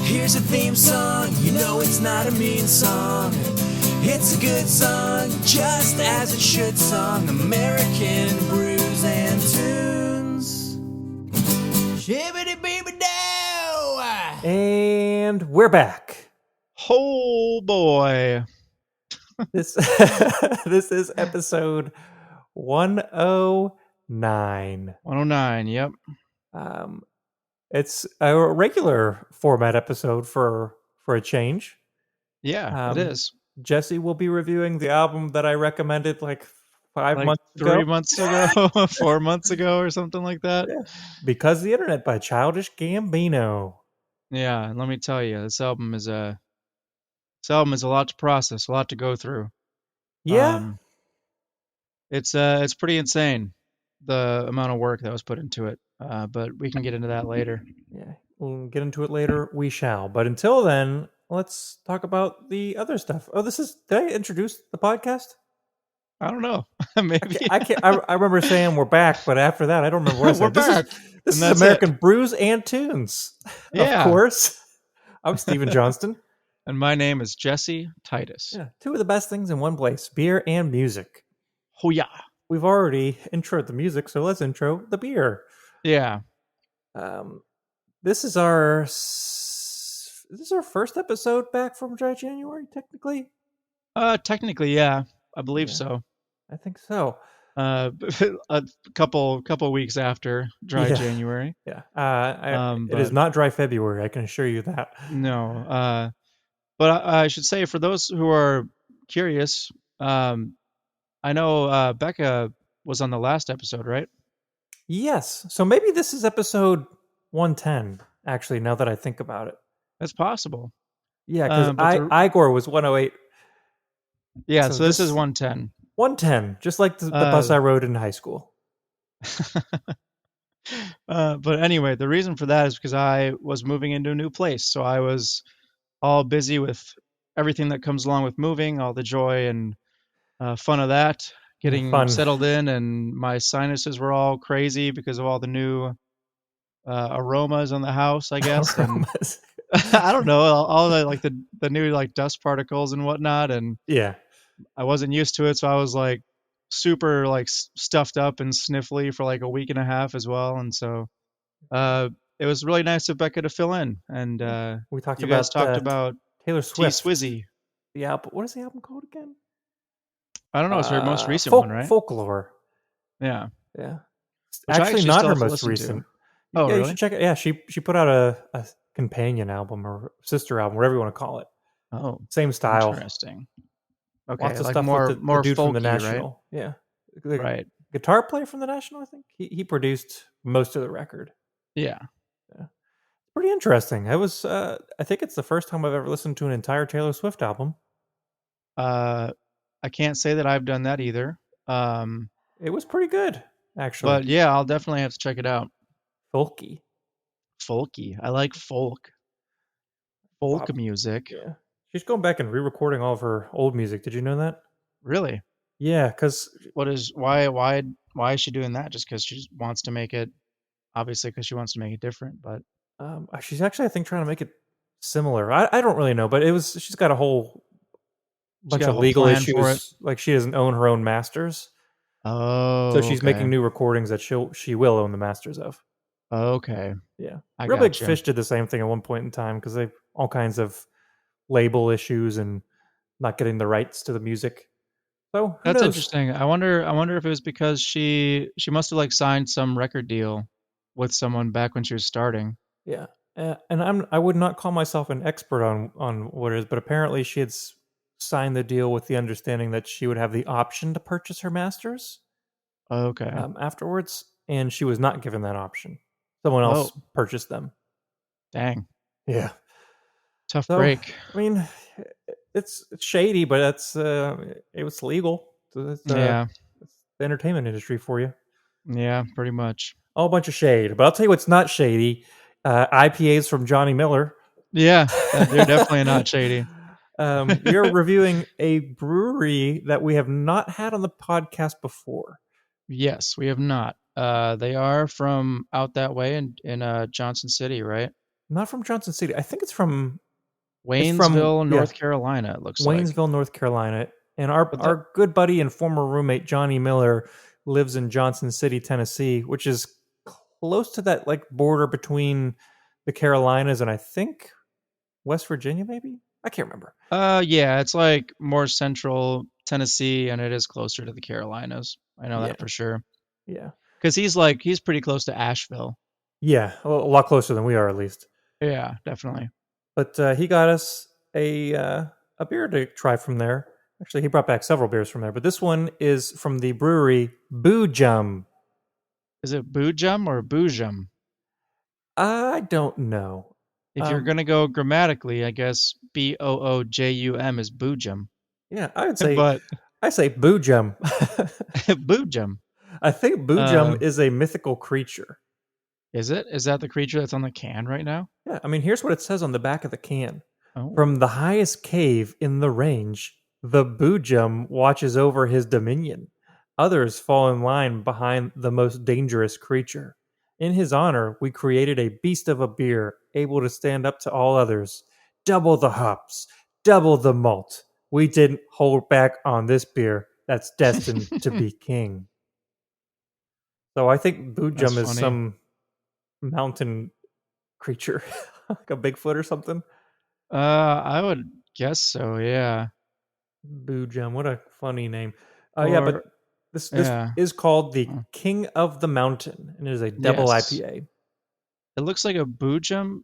Here's a theme song, you know it's not a mean song. It's a good song, just as it should song. American brews and tunes. Shibbity beeby dow. And we're back. Oh boy. This this is episode 109. 109, yep. It's a regular format episode for a change. Yeah, it is. Jesse will be reviewing the album that I recommended like 3 months ago, 4 months ago, or something like that. Yeah. Because the Internet by Childish Gambino. Yeah, and let me tell you, this album is a lot to process, a lot to go through. Yeah, it's pretty insane, the amount of work that was put into it. But we can get into that later. Yeah, we'll get into it later. We shall. But until then, let's talk about the other stuff. Oh, did I introduce the podcast? I don't know. Maybe. I can't. I remember saying we're back, but after that, I don't remember what I said. We're back. This is American Brews and Tunes. Yeah. Of course. I'm Stephen Johnston. And my name is Jesse Titus. Yeah, two of the best things in one place, beer and music. Oh, yeah. We've already introed the music, so let's intro the beer. Yeah. This is our first episode back from dry January, technically. Technically, yeah, I believe so. I think so. A couple weeks after dry January. Yeah. It is not dry February. I can assure you that. No. But I should say, for those who are curious, I know Becca was on the last episode, right? Yes. So maybe this is episode 110, actually, now that I think about it. That's possible. Yeah, because Igor was 108. Yeah, so this is 110. 110, just like the bus I rode in high school. But anyway, the reason for that is because I was moving into a new place. So I was all busy with everything that comes along with moving, all the joy and fun of that. Getting settled in, and my sinuses were all crazy because of all the new aromas on the house, I guess. And I don't know, all the like the new like dust particles and whatnot. And yeah, I wasn't used to it, so I was like super like stuffed up and sniffly for like a week and a half as well. And so it was really nice of Becca to fill in. And we talked about Taylor Swift. T-Swizzy. The album. What is the album called again? I don't know. It's her most recent one, right? Folklore. Yeah. Yeah. Actually, not her most recent. Oh, really? You should check it. Yeah, she put out a companion album or sister album, whatever you want to call it. Oh, same style. Interesting. Okay, lots of like stuff more with the dude folky, from the National. Right? Yeah, right. Guitar player from the National. I think he produced most of the record. Yeah. Pretty interesting. I think it's the first time I've ever listened to an entire Taylor Swift album. I can't say that I've done that either. It was pretty good, actually. But yeah, I'll definitely have to check it out. Folky. I like folk music. Yeah. She's going back and re-recording all of her old music. Did you know that? Really? Yeah, because why is she doing that? Just because she wants to make it, obviously because she wants to make it different, but she's actually, I think, trying to make it similar. I don't really know, but she's got a whole bunch of legal issues. Like she doesn't own her own masters. Oh, so she's making new recordings that she will own the masters of. Okay. Yeah. Real Big Fish did the same thing at one point in time because they all kinds of label issues and not getting the rights to the music. So that's interesting. I wonder if it was because she must have like signed some record deal with someone back when she was starting. Yeah. And I would not call myself an expert on what it is, but apparently she had signed the deal with the understanding that she would have the option to purchase her masters. Okay. Afterwards, and she was not given that option. Someone else purchased them. Dang. Yeah. Tough break. I mean, it's shady, but it was legal. So it's the entertainment industry for you. Yeah, pretty much. All a bunch of shade. But I'll tell you what's not shady. IPAs from Johnny Miller. Yeah, they're definitely not shady. You're reviewing a brewery that we have not had on the podcast before. Yes, we have not. They are from out that way in Johnson City, right? Not from Johnson City. I think it's from Waynesville, yeah, North Carolina, it looks like. Waynesville, North Carolina. And our But our good buddy and former roommate Johnny Miller lives in Johnson City, Tennessee, which is close to that like border between the Carolinas and I think West Virginia, maybe. I can't remember. yeah, it's like more central Tennessee, and it is closer to the Carolinas. I know Yeah, that for sure. yeah, Because he's pretty close to Asheville. yeah. A lot closer than we are, at least. Yeah, definitely. But he got us a beer to try from there. Actually, he brought back several beers from there, but this one is from the brewery Boo Jum. Is it Boo Jum or Boo Jum? I don't know. If you're Um, gonna go grammatically, I guess Boojum is Boo Jum. yeah, I would say But I say Boo Jum. Boo Jum. I think Boo Jum Uh, is a mythical creature. is it? Is that the creature that's on the can right now? Yeah, I mean, here's what it says on the back of the can. Oh. From the highest cave in the range, the Boojum watches over his dominion. Others fall in line behind the most dangerous creature. In his honor, we created a beast of a beer able to stand up to all others. Double the hops, double the malt. We didn't hold back on this beer that's destined to be king. So I think That's Boojum is funny. some mountain creature, like a Bigfoot or something. I would guess so, yeah. Boo Jum, what a funny name. Yeah, but Or this yeah. is called the Oh, King of the Mountain, and it is a double yes. IPA. It looks like a Boojum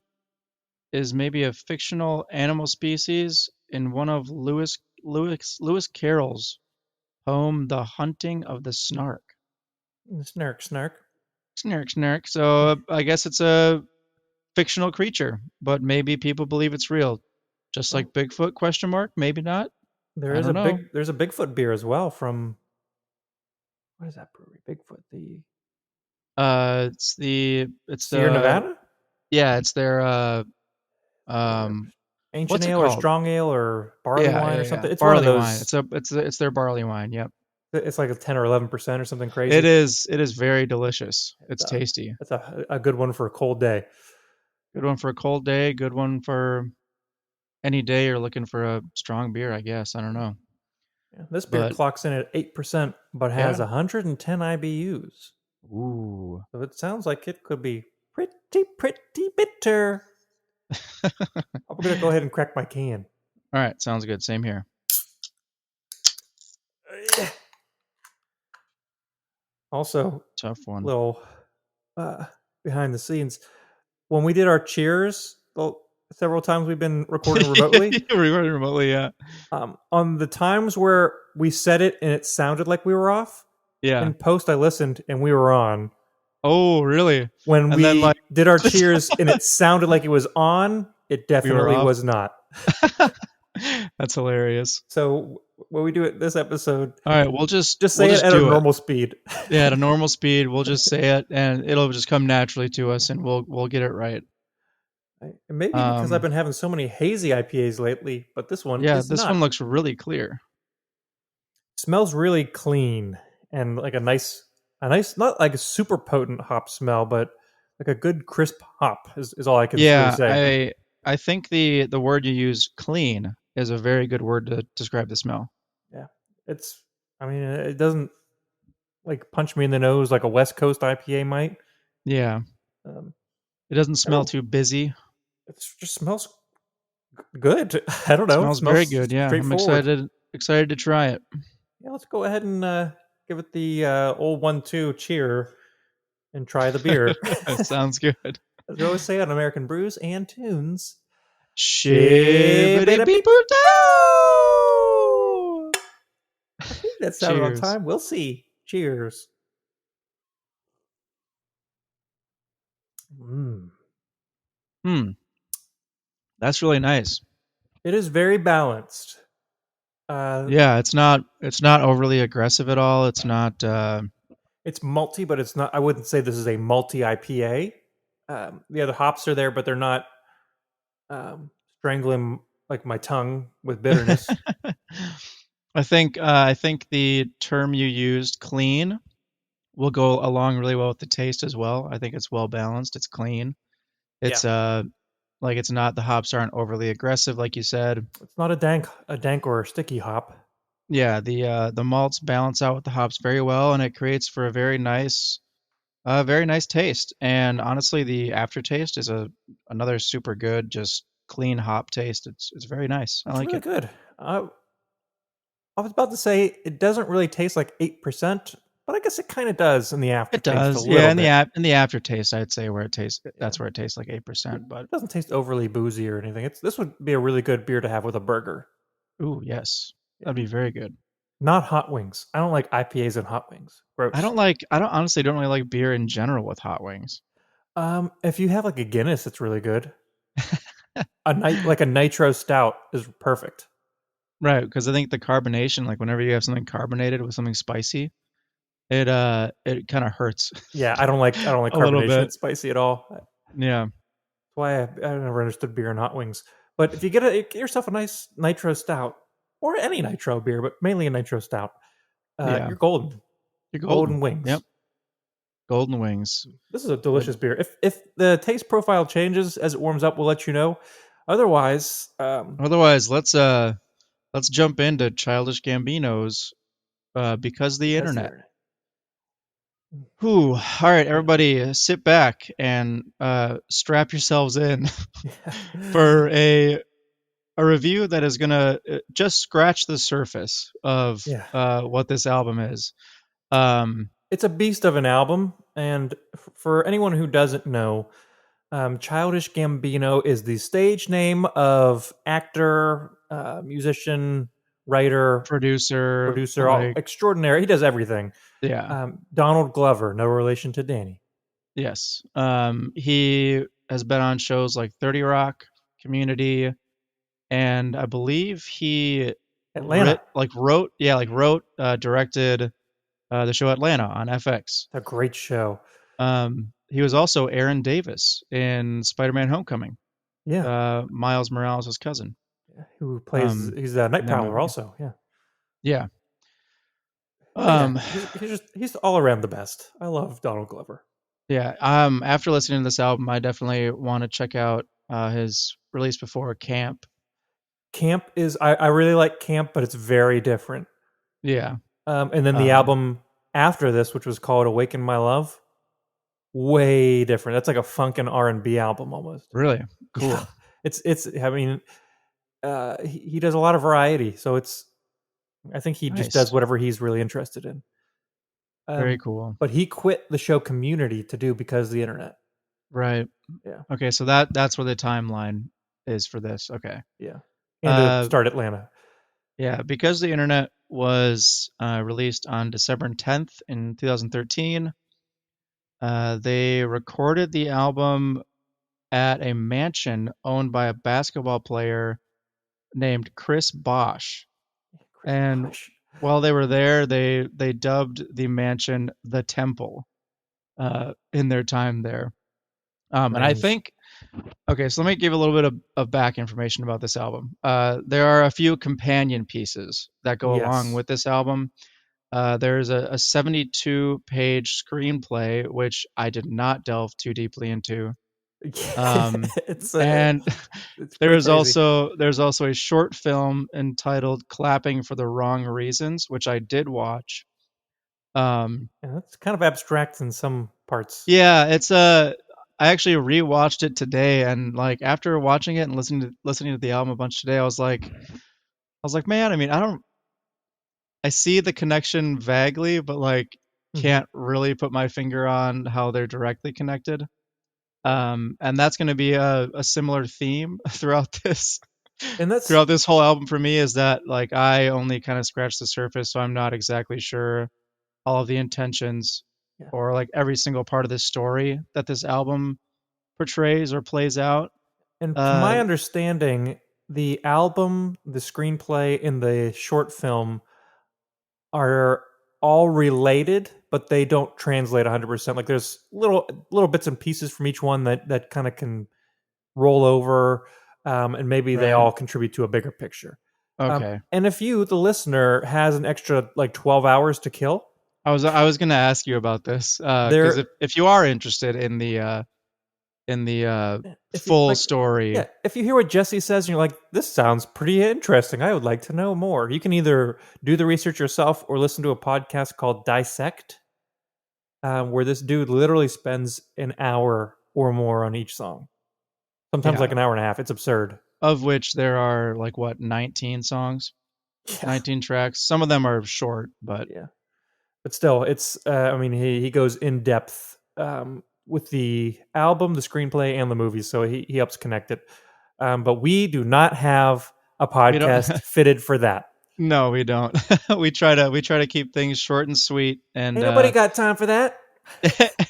is maybe a fictional animal species in one of Lewis Carroll's poem, The Hunting of the Snark. Snark, snark. Snark, snark. So I guess it's a fictional creature, but maybe people believe it's real. Just Well, like Bigfoot, question mark? Maybe not. there I is don't know. there's a Bigfoot beer as well from what is that brewery? Bigfoot, the It's Sierra the Nevada, yeah, it's their or um ancient what's it ale or called? strong ale or barley Yeah, wine yeah, or yeah. something. It's one of Barley wine. those. It's their barley wine. Yep. It's like a 10 or 11% or something It crazy. is it is very delicious. It's It's tasty. a good one for a cold day. Good one for a cold day, good one for any day you're looking for a strong beer, I guess. I don't know. Yeah, this beer But clocks in at 8%, but has yeah. 110 IBUs. Ooh. So it sounds like it could be pretty bitter. I'm gonna go ahead and crack my can. All right, sounds good. Same here. Also, Tough one. little uh, behind the scenes, when we did our cheers, several times we've been recording remotely. Recording remotely, yeah. On the times where we said it and it sounded like we were off, Yeah. in post I listened and we were on. Oh, really? When And then like we did our cheers and it sounded like it was on, it we were definitely off. was not. That's hilarious. So when we do it this episode, All right, just we'll say it just at a do it. normal speed. Yeah, at a normal speed, we'll just say it and it'll just come naturally to us and we'll get it right. Maybe because I've Um been having so many hazy IPAs lately, but this one yeah, is this one not. looks really clear. Smells really clean and like a nice, not like a super potent hop smell, but like a good crisp hop is all I can really Yeah, say. I think the word you use, clean, is a very good word to describe the smell. Yeah, it's. I mean, it doesn't like punch me in the nose like a West Coast IPA might. Yeah. Um, It doesn't smell oh, too busy. it just smells good. I don't know. It Smells very smells good. Yeah, I'm straightforward. excited to try it. Yeah, let's go ahead and give it the old 1-2 cheer and try the beer. Sounds good. As we always say on American Brews and Tunes, Shibbity shibbity beep beep boop doo! I think that sounded on Cheers. time. We'll see. Cheers. Mm. Hmm. That's really nice. It is very balanced. Uh, Yeah, it's not overly aggressive at all. It's not it's malty, but it's not. I wouldn't say this is a malty IPA. The other hops are there, but they're not strangling like my tongue with bitterness. I think the term you used, clean, will go along really well with the taste as well. I think it's well balanced. It's clean. Yeah, It's Like the hops aren't overly aggressive, like you said. It's not a dank or sticky hop. Yeah, the malts balance out with the hops very well, and it creates for a very nice taste. And honestly, the aftertaste is another super good, just clean hop taste. It's very nice. I It's like really it. good. I was about to say it doesn't really taste like 8%, but I guess it kind of does in the It aftertaste a does, yeah. little bit. In the aftertaste, I'd say where it tastes. Yeah. That's where it tastes like It 8%. But doesn't taste overly boozy or anything. This would be a really good beer to have with a burger. ooh, yes, Yeah. that'd be very good. Not hot wings. I don't like IPAs and hot wings. Gross. I don't honestly don't really like beer in general with hot wings. If you have like a Guinness, it's really good. Like a nitro stout is perfect. Right, because I think the carbonation, like whenever you have something carbonated with something spicy, it kind of hurts Yeah, I don't like a little carbonation. bit. It's spicy at all. That's Yeah, why I never understood beer and hot wings. But if you get yourself a nice nitro stout or any nitro beer, but mainly a nitro stout, yeah, you're golden. you're golden. Golden wings. Yep, golden wings. This is a But delicious beer. If the taste profile changes as it warms up, we'll let you know. Otherwise, otherwise, let's jump into Childish Gambino's because the because the internet. internet. Whew. All right, everybody, sit back and strap yourselves in for a review that is gonna just scratch the surface of Yeah. what this album is. Um, It's a beast of an album, and for anyone who doesn't know, Childish Gambino is the stage name of actor, musician, writer, producer, producer, all like, extraordinary. He does everything. yeah, Donald Glover, no relation to Danny. yes. He has been on shows like 30 Rock, Community, and I believe he Atlanta, directed the show Atlanta on FX. a great show. He was also Aaron Davis in Spider-Man: Homecoming. Yeah, Miles Morales' cousin. who plays? He's a Night In that Prowler, movie. also. Yeah, Yeah. but yeah, Um, he's all around the best. I love Donald Glover. yeah. After listening to this album, I definitely want to check out his release before Camp. Camp is I really like Camp, but it's very different. Yeah. And then the Um, album after this, which was called "Awaken My Love," way different. That's like a funk and R&B album almost. really cool. Yeah, it's. I mean, he does a lot of variety, so it's. I think he just does Nice. whatever he's really interested in. Very cool. But he quit the show Community to do because of the internet. Right. Yeah, Okay, so that's where the timeline is for this. Okay. yeah, and to Uh, start Atlanta. yeah, because the internet was released on December 10th in 2013. They recorded the album at a mansion owned by a basketball player named Chris Bosch. Chris And Bosh. while they were there, they dubbed the mansion the Temple in their time there. And I Range. think, okay, so let me give a little bit of back information about this album. There are a few companion pieces that go along Yes. with this album. There's a 72-page screenplay, which I did not delve too deeply into. it's And it's pretty crazy. there's also a short film entitled "Clapping for the Wrong Reasons," which I did watch. Yeah, it's kind of abstract in some parts. Yeah, I actually rewatched it today, and like after watching it and listening to the album a bunch today, I was like, man, I mean, I see the connection vaguely, but like Mhm. can't really put my finger on how they're directly connected. And that's going to be a similar theme And that's throughout this whole album for me, is that like I only kind of scratched the surface, so I'm not exactly sure all of the intentions yeah. or like every single part of the story that this album portrays or plays out. And to Uh, my understanding, the album, the screenplay, and the short film are all related, but they don't translate 100%. Like there's little bits and pieces from each one that kind of can roll over, and maybe they right. all contribute to a bigger picture. Okay. And if you, the listener, has an extra like 12 hours to kill, I was gonna ask you about this because there if you are interested in the in the If you full like, story. yeah, if you hear what Jesse says and you're like, this sounds pretty interesting, I would like to know more. You can either do the research yourself or listen to a podcast called Dissect, where this dude literally spends an hour or more on each song. Sometimes Yeah, like an hour and a half. It's absurd. of which there are like what 19 songs, Yeah, 19 tracks. Some of them are short, but yeah. But still, it's. I mean, he goes in depth with the album, the screenplay, and the movies, so he helps connect it. But we do not have a we don't. podcast fitted for that. No, we don't. We try to keep things short and sweet, and Ain't nobody got time for that.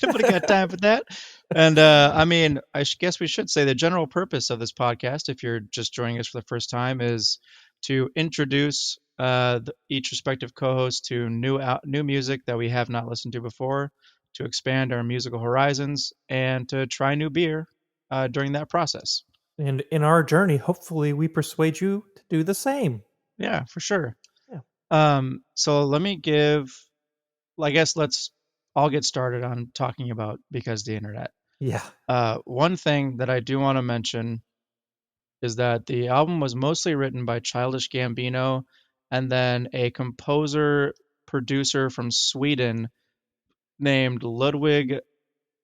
nobody got time for that. And I mean, guess we should say the general purpose of this podcast, if you're just joining us for the first time, is to introduce each respective co-host to new music that we have not listened to before, to expand our musical horizons, and to try new beer during that process. And in our journey, hopefully, we persuade you to do the same. Yeah, for sure. Yeah. So let me give. I guess let's all get started on talking about Because the Internet. Yeah. One thing that I do want to mention is that the album was mostly written by Childish Gambino and then a composer producer from Sweden named Ludwig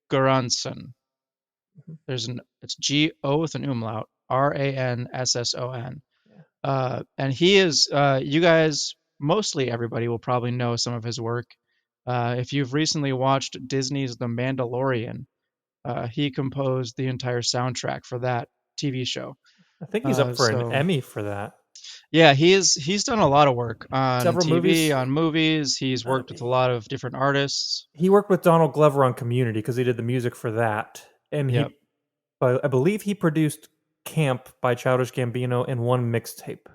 Göransson. Mhm. It's G-O with an umlaut, Ransson. Yeah. And he is, you guys, mostly everybody will probably know some of his work. If you've recently watched Disney's The Mandalorian, he composed the entire soundtrack for that TV show. I think he's up for an So Emmy for that. yeah, he's done a lot of work on Several TV, movies. on movies. He's worked with a He lot of different artists. he worked with Donald Glover on Community because he did the music for that, and Yep. but I believe he produced Camp by Childish Gambino and one mixtape.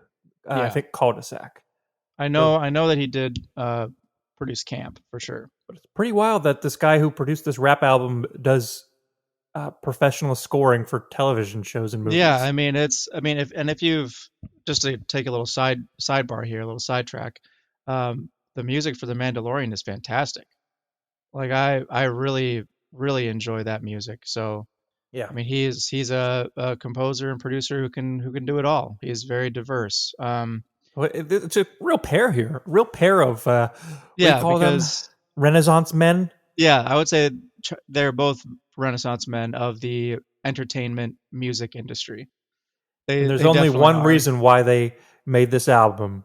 I Yeah. think Cul-de-sac. I So, know that he did produce Camp for sure. but it's pretty wild that this guy who produced this rap album does professional scoring for television shows and movies. Yeah, I mean if you've just to take a little sidebar here, a little sidetrack, the music for The Mandalorian is fantastic. Like I really enjoy that music. So Yeah. I mean he's a composer and producer who can do it all. He's very diverse. Well, it's a real pair here. A real pair of what do you Yeah, call them? because Renaissance men. yeah, I would say they're both Renaissance men of the entertainment music industry. And They there's they only definitely one are reason why they made this album.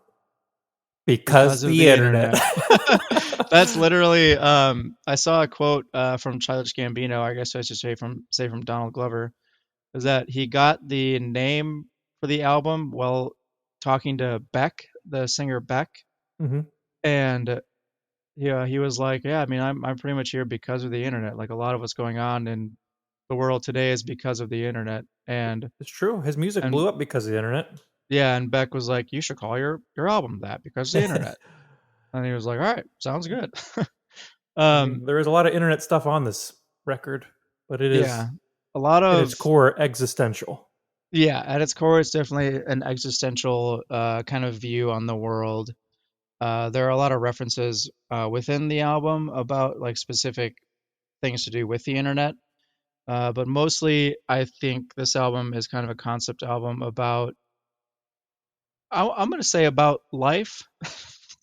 Because because of the the internet. internet. That's literally. I saw a quote from Childish Gambino. I guess I should say from Donald Glover, is that he got the name for the album while talking to Beck, the singer Beck, Mhm. and yeah, he was like, yeah, I mean, I'm pretty much here because of the internet. Like a lot of what's going on in the world today is because of the internet. It's true. His music And blew up because of the internet. yeah, and Beck was like, you should call your album that because of the internet. And he was like, all right, sounds good. I um, mean, there is a lot of internet stuff on this record, but it is yeah, a lot at of its core existential. yeah, at its core, it's definitely an existential kind of view on the world. There are a lot of references within the album about like specific things to do with the internet. But mostly, I think this album is kind of a concept album about, I'm going to say about life.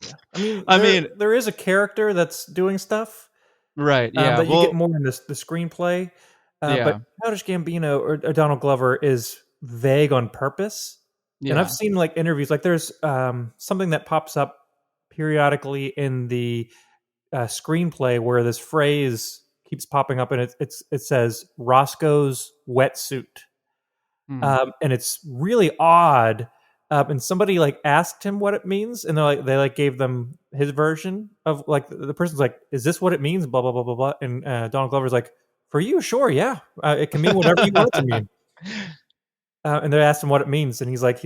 Yeah. I mean, I mean, there is a character that's doing stuff right. Yeah. that you get Well, more in the screenplay. But yeah. Childish Gambino or Donald Glover is vague on purpose. And I've Yeah. seen like interviews, like there's something that pops up periodically in the screenplay where this phrase keeps popping up, and it says Roscoe's wetsuit, Hmm. and it's really odd. And somebody like asked him what it means, and they gave them his version of like the person's like, "Is this what it means?" Blah blah blah blah blah. And Donald Glover's like, "For you, sure, yeah, it can mean whatever you want it to mean." And they asked him what it means, and he's like,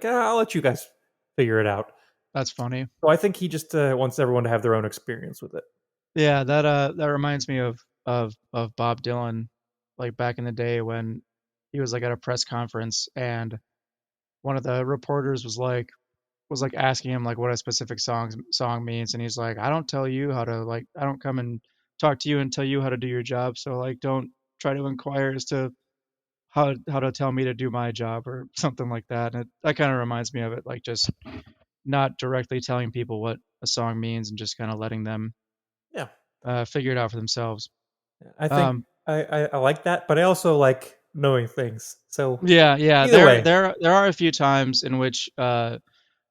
"I'll let you guys figure it out." That's funny. So I think he just wants everyone to have their own experience with it. Yeah. That reminds me of Bob Dylan, like back in the day when he was like at a press conference and one of the reporters was like asking him like what a specific song means, and he's like, I don't come and talk to you and tell you how to do your job, so like don't try to inquire as to how to tell me to do my job or something like that. And that kind of reminds me of it, like just not directly telling people what a song means and just kind of letting them Yeah. figure it out for themselves. I think Um, I like that, but I also like knowing things. So yeah. either way, There are a few times in which, at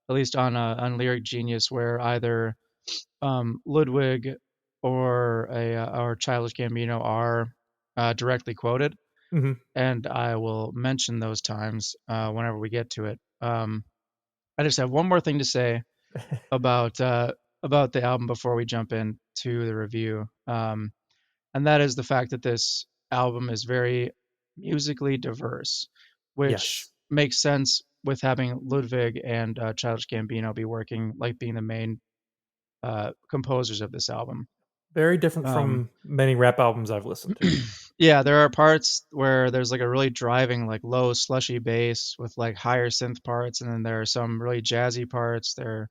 least on Lyric Genius, where either Ludwig or Childish Gambino are directly quoted, mhm. and I will mention those times whenever we get to it. I just have one more thing to say about the album before we jump into the review, and that is the fact that this album is very musically diverse, which Yes, makes sense with having Ludwig and Childish Gambino be working, like being the main composers of this album. very different Um, from many rap albums I've listened to. yeah, there are parts where there's like a really driving, like low slushy bass with like higher synth parts, and then there are some really jazzy parts. There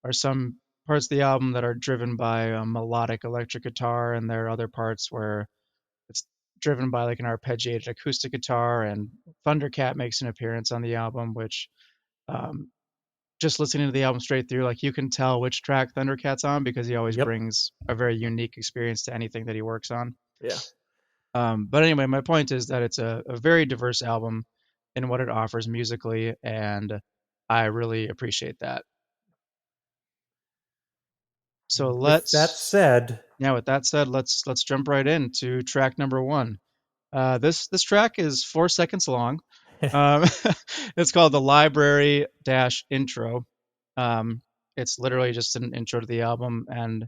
are some parts of the album that are driven by a melodic electric guitar, and there are other parts where it's driven by like an arpeggiated acoustic guitar. And Thundercat makes an appearance on the album, which um, just listening to the album straight through, like you can tell which track Thundercat's on because he always Yep. brings a very unique experience to anything that he works on. Yeah. But anyway, my point is that it's a very diverse album in what it offers musically, and I really appreciate that. So With that said, with that said, let's jump right into track number one. This track is 4 seconds long. Um, it's called the Library Dash Intro. Um, it's literally just an intro to the album, and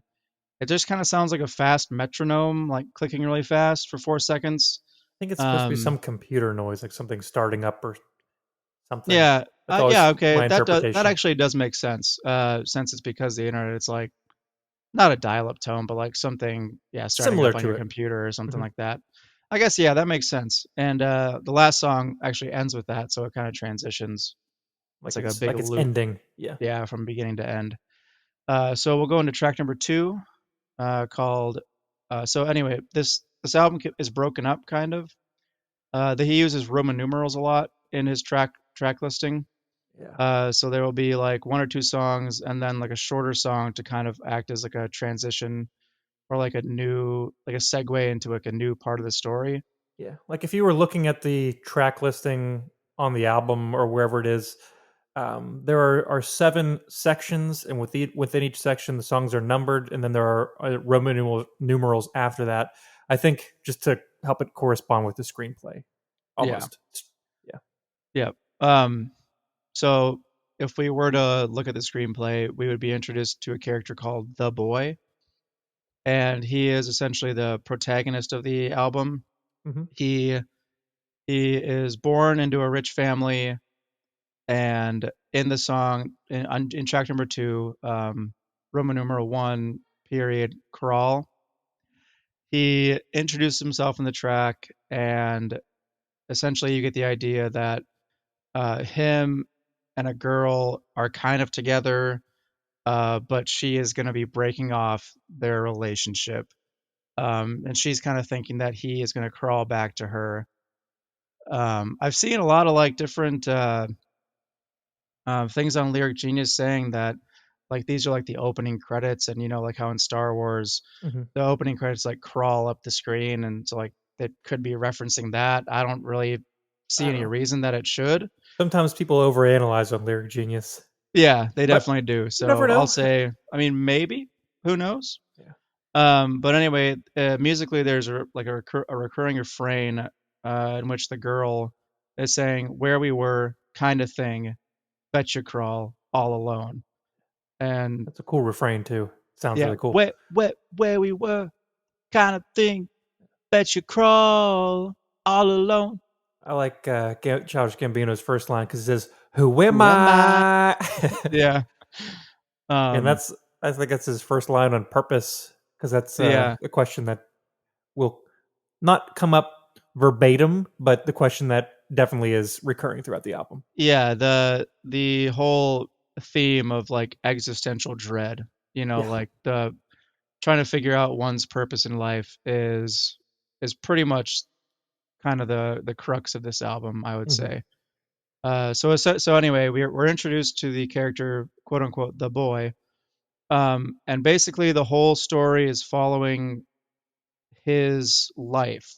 it just kind of sounds like a fast metronome, like clicking really fast for 4 seconds. think it's supposed to be Um, some computer noise, like something starting up or something. yeah, That's always yeah, okay, my that interpretation. actually does make sense. Since it's because the internet, it's like not a dial-up tone, but like something, yeah, starting Similar up on to your it. computer or something Mhm. like that. I guess, yeah, that makes sense. And the last song actually ends with that, so it kind of transitions. It's like a big Like it's loop, ending. Yeah. yeah, from beginning to end. So we'll go into track number two, called. So anyway, this album is broken up kind of. That he uses Roman numerals a lot in his track listing. Yeah. So there will be like one or two songs, and then like a shorter song to kind of act as like a transition or like a segue into like a new part of the story. Yeah. Like if you were looking at the track listing on the album or wherever it is, there are 7 sections, and within each section, the songs are numbered, and then there are Roman numerals after that. I think just to help it correspond with the screenplay, Yeah. almost. Yeah. Yeah. Um, so if we were to look at the screenplay, we would be introduced to a character called the Boy, and he is essentially the protagonist of the album. Hmm. He he is born into a rich family, and in the song in track number two, Roman numeral one period crawl, he introduced himself in the track, and essentially you get the idea that him and a girl are kind of together, but she is going to be breaking off their relationship. And she's kind of thinking that he is going to crawl back to her. I've seen a lot of like different things on Lyric Genius saying that like these are like the opening credits, and you know, like how in Star Wars Hmm. the opening credits like crawl up the screen, and so like it could be referencing that. I don't really see I don't any know. reason that it should. Sometimes people overanalyze on Lyric Genius, Yeah, they but definitely do. you never So I'll know. say, I mean, maybe. Who knows? Yeah. But anyway, musically, there's a recurring refrain in which the girl is saying, "Where we were, kind of thing, bet you crawl all alone." And That's a cool refrain too. Sounds yeah, really cool. where we were, kind of thing, bet you crawl all alone. I like Childish Gambino's first line because it says, "Who am Who am I? I?" Yeah. And Um, I think that's his first line on purpose because that's yeah. a question that will not come up verbatim, but the question that definitely is recurring throughout the album. Yeah, the whole theme of like existential dread, you know, Yeah. like the trying to figure out one's purpose in life is pretty much kind of the crux of this album, I would Hmm. say. So anyway, we're introduced to the character, quote unquote, the boy, and basically the whole story is following his life,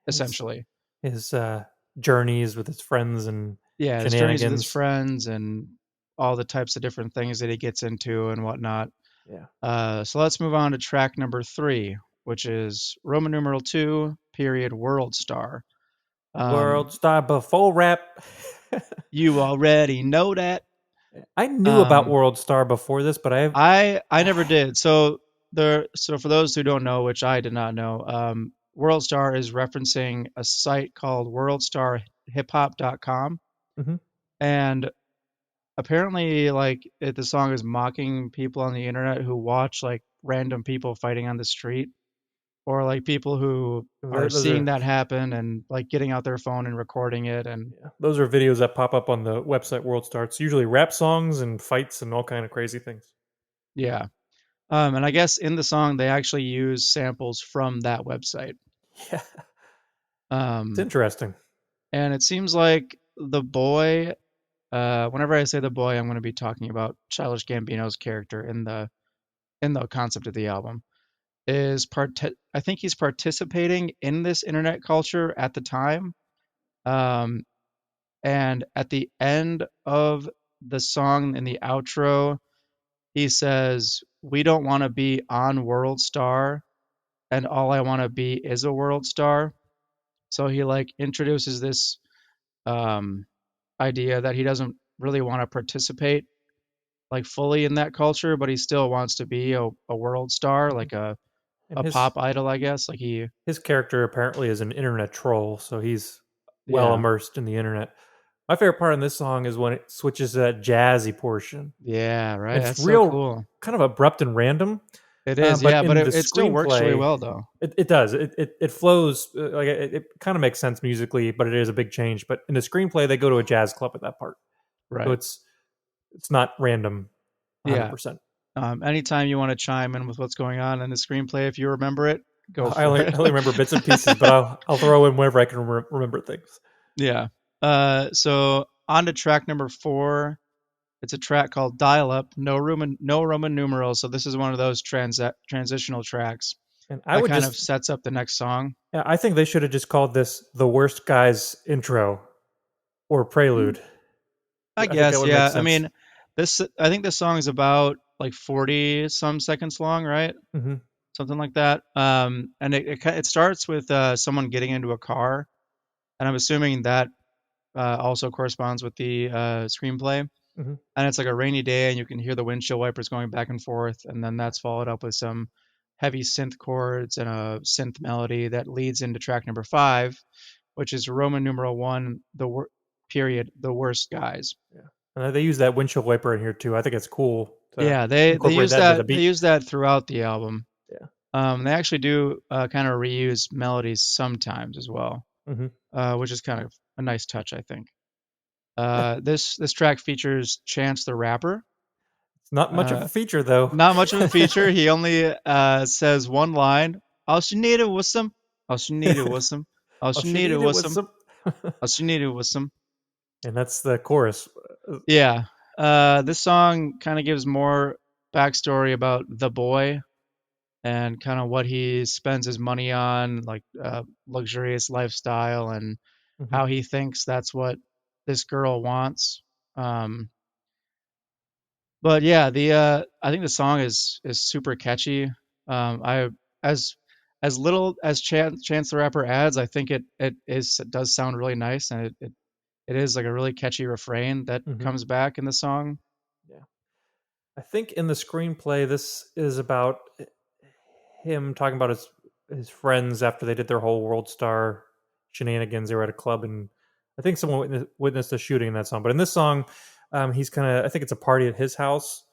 His essentially. his journeys with his friends and Yeah, his journeys with his shenanigans. friends and all the types of different things that he gets into and whatnot. Yeah. So let's move on to track number 3, which is Roman numeral 2, period, World Star. World Um, Star before rap. you already know that. I knew about Um, World Star before this, but I've I never did. So for those who don't know, which I did not know, World Star is referencing a site called worldstarhiphop.com, Mhm. and apparently the song is mocking people on the internet who watch like random people fighting on the street, or like people who are Those seeing are that happen and like getting out their phone and recording it. And yeah, those are videos that pop up on the website World Star. It's usually rap songs and fights and all kind of crazy things. yeah. And I guess in the song they actually use samples from that website. Yeah, it's Um, interesting. and it seems like the boy, whenever I say the boy, I'm going to be talking about Childish Gambino's character in the concept of the album. I think he's participating in this internet culture at the time. Um, and at the end of the song in the outro, he says, "We don't want to be on World Star, and all I want to be is a world star." So he like introduces this um, idea that he doesn't really want to participate like fully in that culture, but he still wants to be a world star, Mhm. like And a pop idol, I guess. Like he, his character apparently is an internet troll, so he's well yeah, immersed in the internet. My favorite part in this song is when it switches to that jazzy portion. yeah, right. It's That's so real, cool. kind of abrupt and random, It is, but yeah, but in the it still works really screenplay, well though. it does. It flows it kind of makes sense musically, but it is a big change. But in the screenplay, they go to a jazz club at that part, so Right. it's not random, 100%. Yeah. Anytime you want to chime in with what's going on in the screenplay, if you remember it, go for I it. only remember bits and pieces, but I'll throw in whenever I can remember things. Yeah. So on to track number 4. It's a track called Dial Up, no Roman numerals. So this is one of those transitional tracks And I that would kind of just sets up the next song. yeah, I think they should have just called this the worst guy's intro or Mm, prelude. I I think that guess, would make yeah. I sense. mean, I think this song is about like 40 some seconds long, right? Hmm. Something like that. And it starts with someone getting into a car, and I'm assuming that also corresponds with the screenplay. Hmm. And it's like a rainy day, and you can hear the windshield wipers going back and forth, and then that's followed up with some heavy synth chords and a synth melody that leads into track number 5, which is Roman numeral 1, period, the worst guys. Yeah, and they use that windshield wiper in here too. I think it's cool to Yeah, they incorporate use that into the they beat. use that throughout the album. Yeah. They actually do kind of reuse melodies sometimes as well, Hmm. which is kind of a nice touch, I think. Yeah. This track features Chance the Rapper. It's not much of Uh, a feature though. Not much of a feature. He only says one line. All she needed was some. All she needed was some. All All she she needed needed was was some. some, All she needed was some. and that's the chorus. Yeah. This song kind of gives more backstory about the boy and kind of what he spends his money on, like luxurious lifestyle, and Hmm. how he thinks that's what this girl wants. Um, but yeah, the I think the song is super catchy. I as as little as Chance the Rapper adds, I think it does sound really nice, and it is like a really catchy refrain that Hmm. comes back in the song. Yeah. I think in the screenplay, this is about him talking about his friends after they did their whole World Star shenanigans. They were at a club, and I think someone witnessed a shooting in that song. But in this song, he's kind of I think it's a party at his house,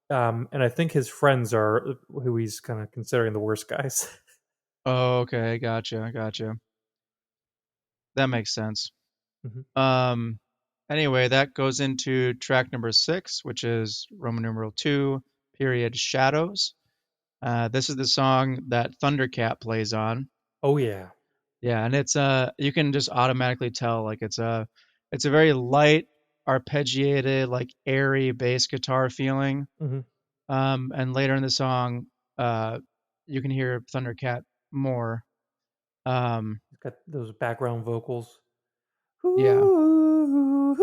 and I think his friends are who he's kind of considering the worst guys. Oh, okay, gotcha. That makes sense. Hmm. Um, anyway, that goes into track number 6, which is Roman numeral 2, period, Shadows. This is the song that Thundercat plays on. Oh yeah, Yeah, and it's you can just automatically tell like it's a very light, arpeggiated, like airy bass guitar feeling. Hmm. And later in the song, uh, you can hear Thundercat more. Um, It's got those background vocals. yeah. Ooh.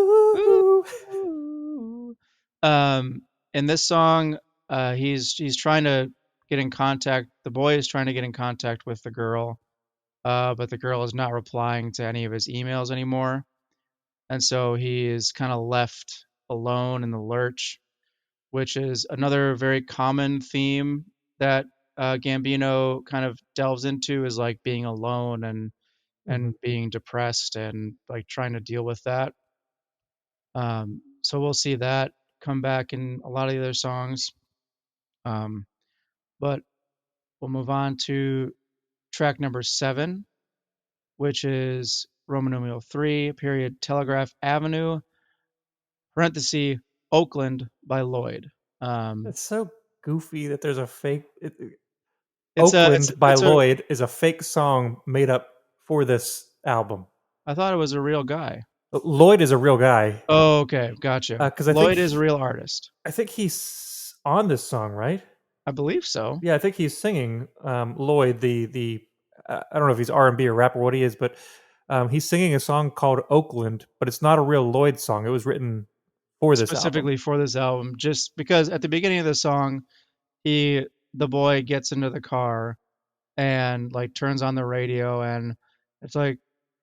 Ooh. In this song, he's trying to get in contact. The boy is trying to get in contact with the girl, but the girl is not replying to any of his emails anymore, and so he is kind of left alone in the lurch, which is another very common theme that Gambino kind of delves into is like being alone Hmm. and being depressed and like trying to deal with that. So we'll see that come back in a lot of the other songs. Um, but we'll move on to track number 7, which is Roman numeral 3, period, Telegraph Avenue, parenthesis, Oakland by Lloyd. Um, It's so goofy that there's a fake. it's Oakland by it's a Lloyd is a fake song made up for this album. I thought it was a real guy. Lloyd is a real guy Oh, okay, gotcha. because Lloyd is a real artist. I think he's on this song, right? I believe so. Yeah, I think he's singing Lloyd. The I don't know if he's R&B or rap or what he is, but he's singing a song called Oakland, but it's not a real Lloyd song. It was written for this album. Specifically for this album, just because at the beginning of the song, he the boy gets into the car and like turns on the radio and it's like,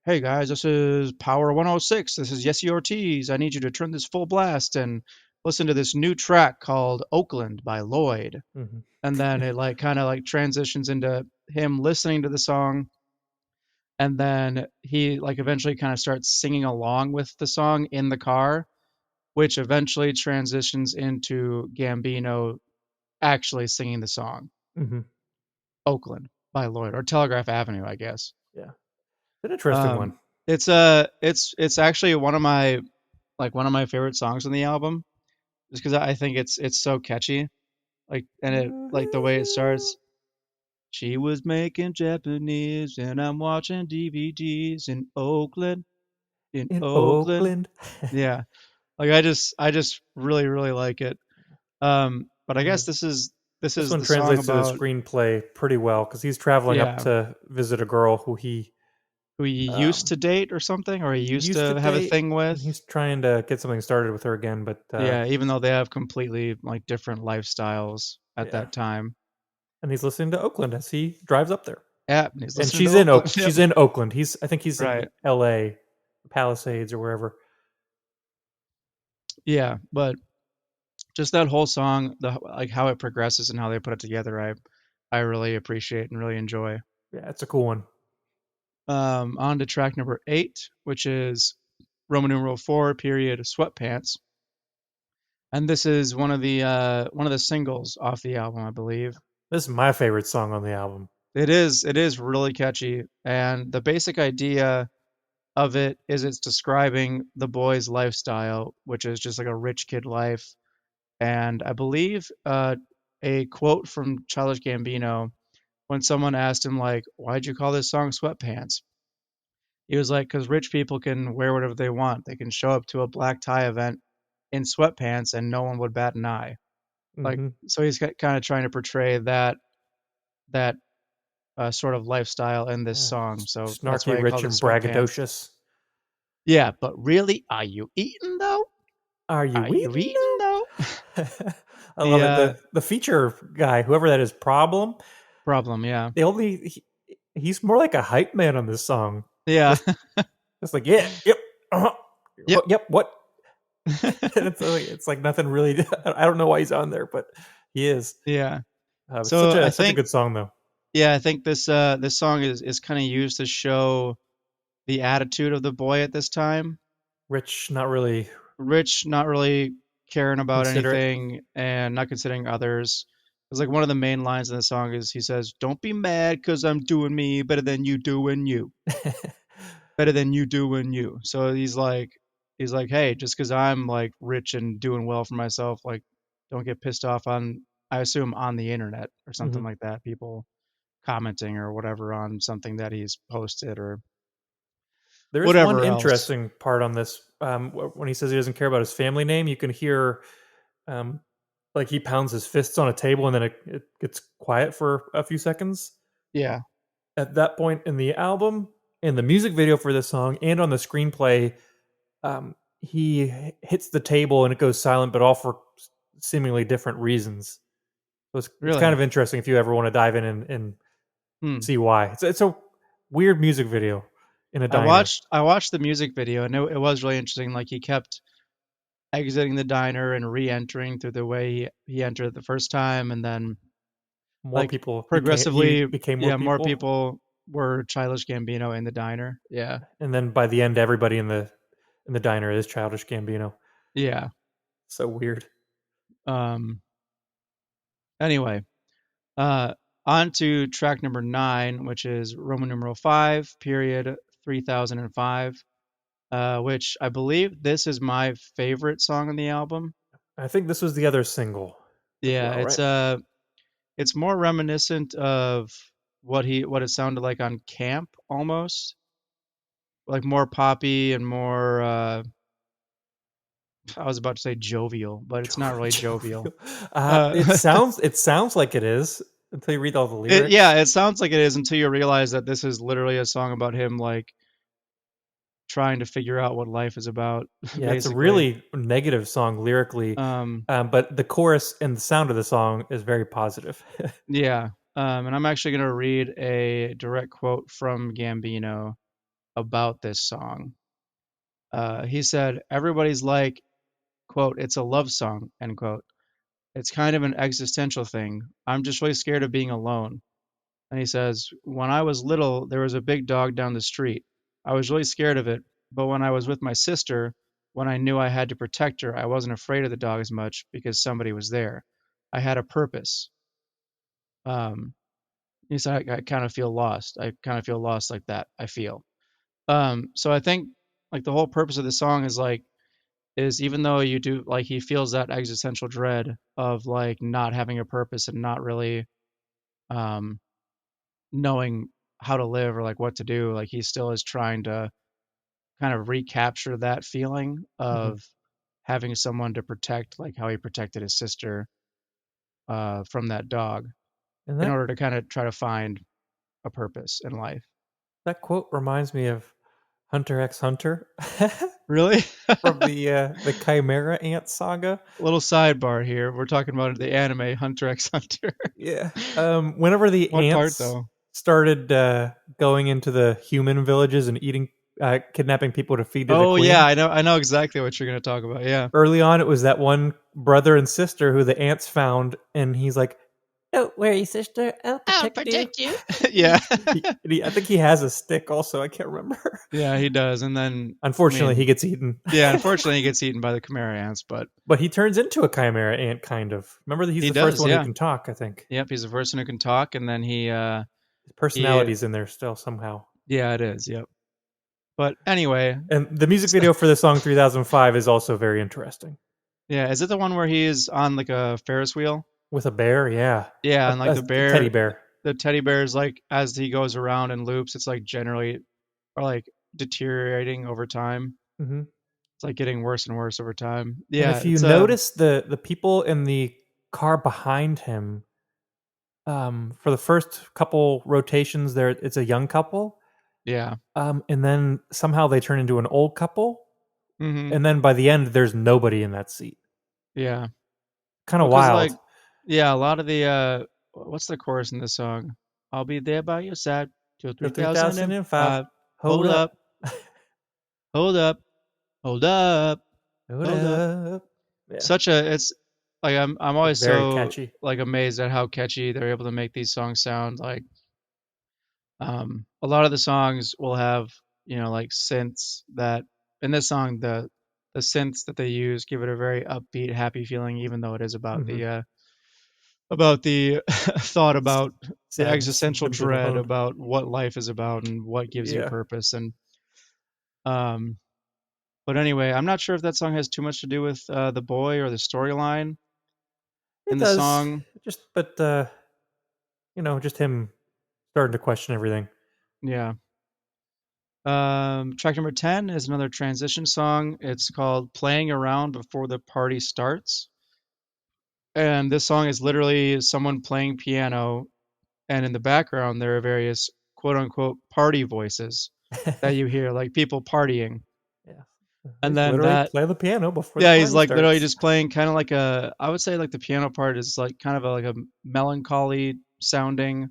"Hey guys, this is Power 106. This is Yessie Ortiz. I need you to turn this full blast and listen to this new track called Oakland by Lloyd." Hmm. And then it like kind of like transitions into him listening to the song, and then he like eventually kind of starts singing along with the song in the car, which eventually transitions into Gambino actually singing the song Hmm. Oakland by Lloyd, or Telegraph Avenue, I guess. Yeah, it's an interesting one. Um, it's actually one of my favorite songs on the album, just because I think it's so catchy. Like, and it like the way it starts. She was making Japanese, and I'm watching DVDs in Oakland, in In Oakland. Oakland. Yeah, like I just really really like it. But I guess this This is one the song translates to the about, screenplay pretty well because he's traveling up yeah, to visit a girl who he who he used um, to date or something, or he used used to to have a date, thing and with. he's trying to get something started with her again. But Yeah, even though they have completely like different lifestyles at yeah, that time. and he's listening to Oakland as he drives up there. Yeah, and he's And listening to Oakland. Yep. She's in Oakland. I think he's in Right. L.A. Palisades or wherever. Yeah, but just that whole song, the like how it progresses and how they put it together, I really appreciate and really enjoy. Yeah, it's a cool one. On to track number 8, which is Roman numeral 4, period, Sweatpants. And this is one of the singles off the album, I believe. This is my favorite song on the album. It is really catchy, and the basic idea of it is it's describing the boy's lifestyle, which is just like a rich kid life. And I believe a quote from Childish Gambino, when someone asked him like, "Why'd you call this song Sweatpants?" He was like, "Because rich people can wear whatever they want. They can show up to a black tie event in sweatpants and no one would bat an eye." Like, Hmm. so he's kind of trying to portray that sort of lifestyle in this song. So that's Snarky, why he rich, called it and Sweatpants. braggadocious. Yeah, but really, are you eating though? Are you Are you eating eating though? though? I The love it. The feature guy, whoever that is, Problem. problem, yeah. They only he's more like a hype man on this song. Yeah. Just just like yeah, yep, uh-huh, Yep. yep, what? And it's like nothing really. I don't know why he's on there, but he is. Yeah. It's So I such a think, good song though. yeah, I think this song is kind of used to show the attitude of the boy at this time. Rich, not really Rich, not really caring about considerate. anything and not considering others. It's like one of the main lines in the song is he says, "Don't be mad because I'm doing me better than you doing you, better than you doing you." So he's like, "Hey, just because I'm like rich and doing well for myself, like don't get pissed off on, I assume on the internet or something Hmm. like that. People commenting or whatever on something that he's posted or There is one whatever else. interesting part on this. When he says he doesn't care about his family name, you can hear um, like he pounds his fists on a table and then it gets quiet for a few seconds. Yeah, At that point in the album, in the music video for this song, and on the screenplay, he hits the table and it goes silent, but all for seemingly different reasons. So it's kind really. of interesting if you ever want to dive in and Hmm. see why. It's a weird music video in a diner. I watched the music video and it was really interesting. Like he kept exiting the diner and re-entering through the way he entered the first time, and then More like people became he progressively, became more yeah, more people, people were Childish Gambino in the diner. Yeah, and then by the end, everybody in the diner is Childish Gambino. yeah. So weird. Um. Anyway, uh, on to track number 9, which is Roman numeral 5, period 3005. Which I believe this is my favorite song on the album. I think this was the other single as Yeah, well, right? it's more reminiscent of what it sounded like on Camp almost, like more poppy and more. I was about to say jovial, but it's not really jovial. Jovial. Uh, It sounds like it is until you read all the yeah, lyrics. it sounds like it is until you realize that this is literally a song about him like trying to figure out what life is about, Yeah, it's a basically. really negative song lyrically, Um, but the chorus and the sound of the song is very positive. yeah, and I'm actually gonna read a direct quote from Gambino about this song. He said, "Everybody's like, quote, it's a love song, end quote. It's kind of an existential thing. I'm just really scared of being alone." And he says, "When I was little, there was a big dog down the street. I was really scared of it, but when I was with my sister, when I knew I had to protect her, I wasn't afraid of the dog as much because somebody was there. I had a purpose." Um, he said, I kind of feel lost. I kind of feel lost like that. I feel. So I think like the whole purpose of the song is even though you do like he feels that existential dread of like not having a purpose and not really um knowing how to live or like what to do, like he still is trying to kind of recapture that feeling Mhm. of having someone to protect, like how he protected his sister from that dog, And in that order to kind of try to find a purpose in life. that quote reminds me of Hunter x Hunter Really? from the Chimera Ant saga. Little sidebar here, we're talking about the anime Hunter x Hunter. Yeah. Whenever the What part ants though? started going into the human villages and kidnapping people to feed to the Oh yeah, queen, I know exactly what you're going to talk about. Yeah. early on it was that one brother and sister who the ants found, and he's like, "Don't worry, sister, I'll I'll protect you." protect you. Yeah. I think he has a stick also. I can't remember. Yeah, he does. And then, I Unfortunately, he mean, gets eaten. yeah, unfortunately, he gets eaten by the Chimera ants, but But he turns into a chimera ant, kind of. Remember that he's he the first does. one who Yeah. can talk, I think. Yep. He's a person who can talk, and then His he, personality's in there still somehow. yeah, it is. Yep. But anyway, And the music video for the song 3005 is also very interesting. yeah, is it the one where he's on like a Ferris wheel? With a bear, yeah. Yeah, and like A teddy bear. the teddy bear's like as he goes around and loops, it's like generally or like deteriorating over time. Hmm. It's like getting worse and worse over time. And Yeah, if you it's notice the people in the car behind him, for the first couple rotations, there it's a young couple, yeah. and then somehow they turn into an old couple, Mhm. and then by the end, there's nobody in that seat. Yeah. Kind of Well, cuz wild. like yeah, a lot of the what's the chorus in this song? I'll be there by your side till The 3005. 3005. Hold Hold up. up. Hold up. Hold up. Hold Hold up. up. Yeah, Such a it's like I'm it's always very so catchy. like amazed at how catchy they're able to make these songs sound. Like a lot of the songs will have, you know, like synths that in this song the synths that they use give it a very upbeat, happy feeling, even though it is Hmm. about the thought about the Sadness existential and being dread alone. about what life is about and what gives you Yeah, purpose. And um, but anyway, I'm not sure if that song has too much to do with the boy or the storyline it in the does. song. Just, but just him. Starting to question everything. Yeah. Track number 10 is another transition song. It's called Playing Around Before the Party Starts. And this song is literally someone playing piano, and in the background, there are various quote unquote party voices that you hear, like people partying. Yeah. And He's then literally that, play the piano before the yeah, he's party like literally starts. just playing kind of like I would say like the piano part is like kind of like a melancholy sounding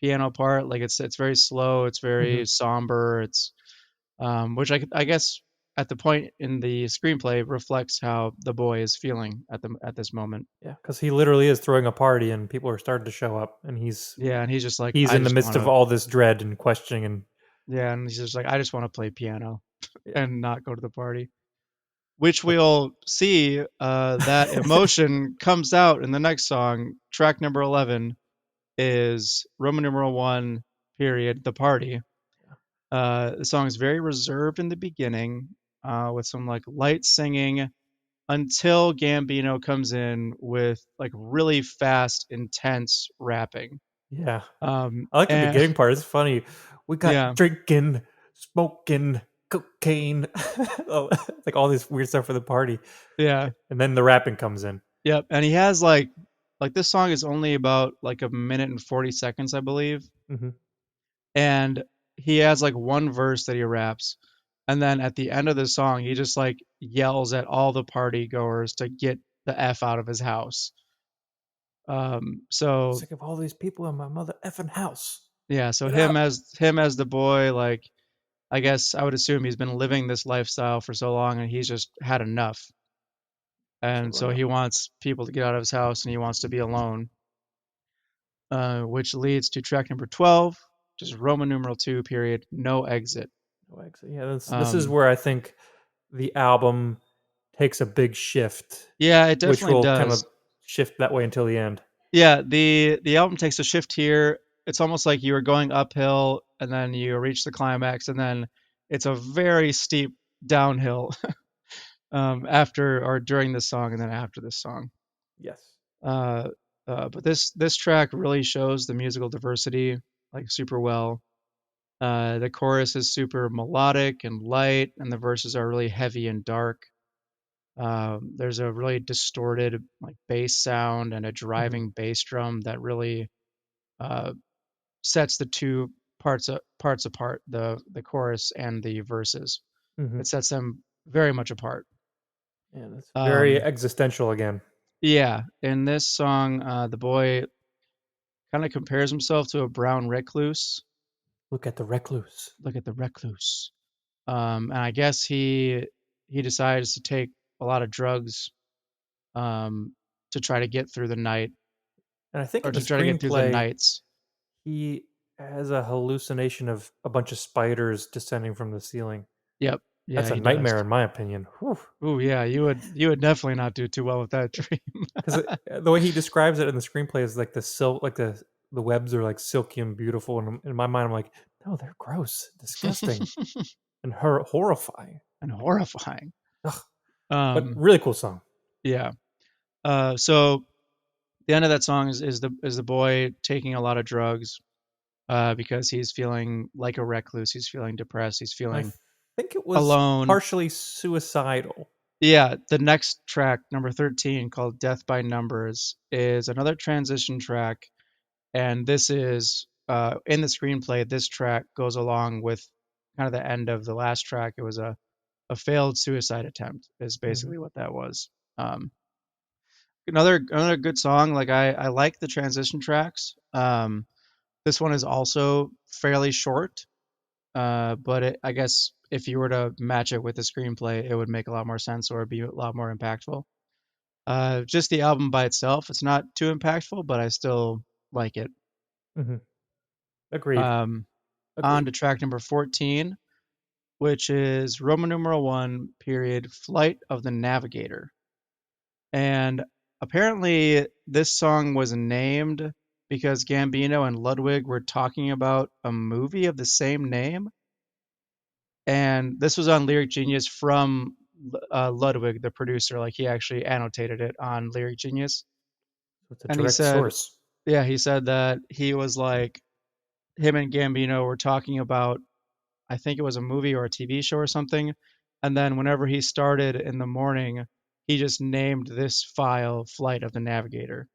piano part. Like it's very slow, it's Hmm. very somber, it's which I guess at the point in the screenplay reflects how the boy is feeling at this moment. Yeah, because he literally is throwing a party and people are starting to show up, and Yeah, and he's just like, he's I in the just midst want of to. all this dread and questioning. And Yeah, and he's just like, I just want to play piano yeah, and not go to the party. Which we'll see that emotion comes out in the next song. Track number 11 is Roman numeral one, period, the party. The song is very reserved in the beginning with some like light singing until Gambino comes in with like really fast, intense rapping. yeah. I like the And beginning part. It's funny. We yeah, got drinking, smoking, cocaine, oh, like all this weird stuff for the party, yeah, and then the rapping comes in. yep. And he has like this song is only about like a minute and 40 seconds, I believe. Hmm. And he has like one verse that he raps. And then at the end of the song, he just like yells at all the party goers to get the F out of his house. So Sick of all these people in my mother effing house. yeah, so Get out. him as the boy, like I guess I would assume he's been living this lifestyle for so long and he's just had enough. So And run so out. he wants people to get out of his house and he wants to be alone. Which leads to track number 12, just Roman numeral two, period, no exit. No exit. Yeah, this is Um, where I think the album takes a big shift, yeah, it which definitely will kind does. of shift that way until the end. Yeah, the album takes a shift here. It's almost like you are going uphill and then you reach the climax and then it's a very steep downhill after or during this song and then after this song. Yes. Uh, but this track really shows the musical diversity like super well. The chorus is super melodic and light, and the verses are really heavy and dark. There's a really distorted like bass sound and a Hmm. driving bass drum that really uh, sets the two parts apart, the chorus and the verses. Hmm. It sets them very much apart. Yeah, that's very Um, existential again. yeah, in this song, the boy kind of compares himself to a brown recluse. Look at the recluse. Look at the recluse. And I guess he decides to take a lot of drugs um, to try to get through the night And I think or in the to try to get through the screenplay, nights. he has a hallucination of a bunch of spiders descending from the ceiling. Yep. Yeah, That's a he does. nightmare, in my opinion. Oh yeah, you would definitely not do too well with that dream. Because the way he describes it in the screenplay is like the silk, like the webs are like silky and beautiful. And in my mind, I'm like, no, they're gross, disgusting, and horrifying. And horrifying. Ugh. But Um, really cool song. yeah. So the end of that song is the boy taking a lot of drugs because he's feeling like a recluse. He's feeling depressed. He's I feeling think it was alone. partially suicidal. Yeah, the next track, number 13, called Death by Numbers, is another transition track. And this is in the screenplay, this track goes along with kind of the end of the last track. It was a failed suicide attempt, is Hmm. basically what that was. Um, another good song. Like I like the transition tracks. This one is also fairly short, but I guess if you were to match it with the screenplay, it would make a lot more sense or be a lot more impactful. Just the album by itself, it's not too impactful, but I still like it. Hmm. Agreed. Um, on Agreed. to track number 14, which is Roman numeral one, period, Flight of the Navigator. And apparently, this song was named because Gambino and Ludwig were talking about a movie of the same name. And this was on Lyric Genius from Ludwig, the producer. Like he actually annotated it on Lyric Genius. So it's a And he direct said, source. yeah, he said that he was like, him and Gambino were talking about, I think it was a movie or a TV show or something. And then whenever he started in the morning, he just named this file Flight of the Navigator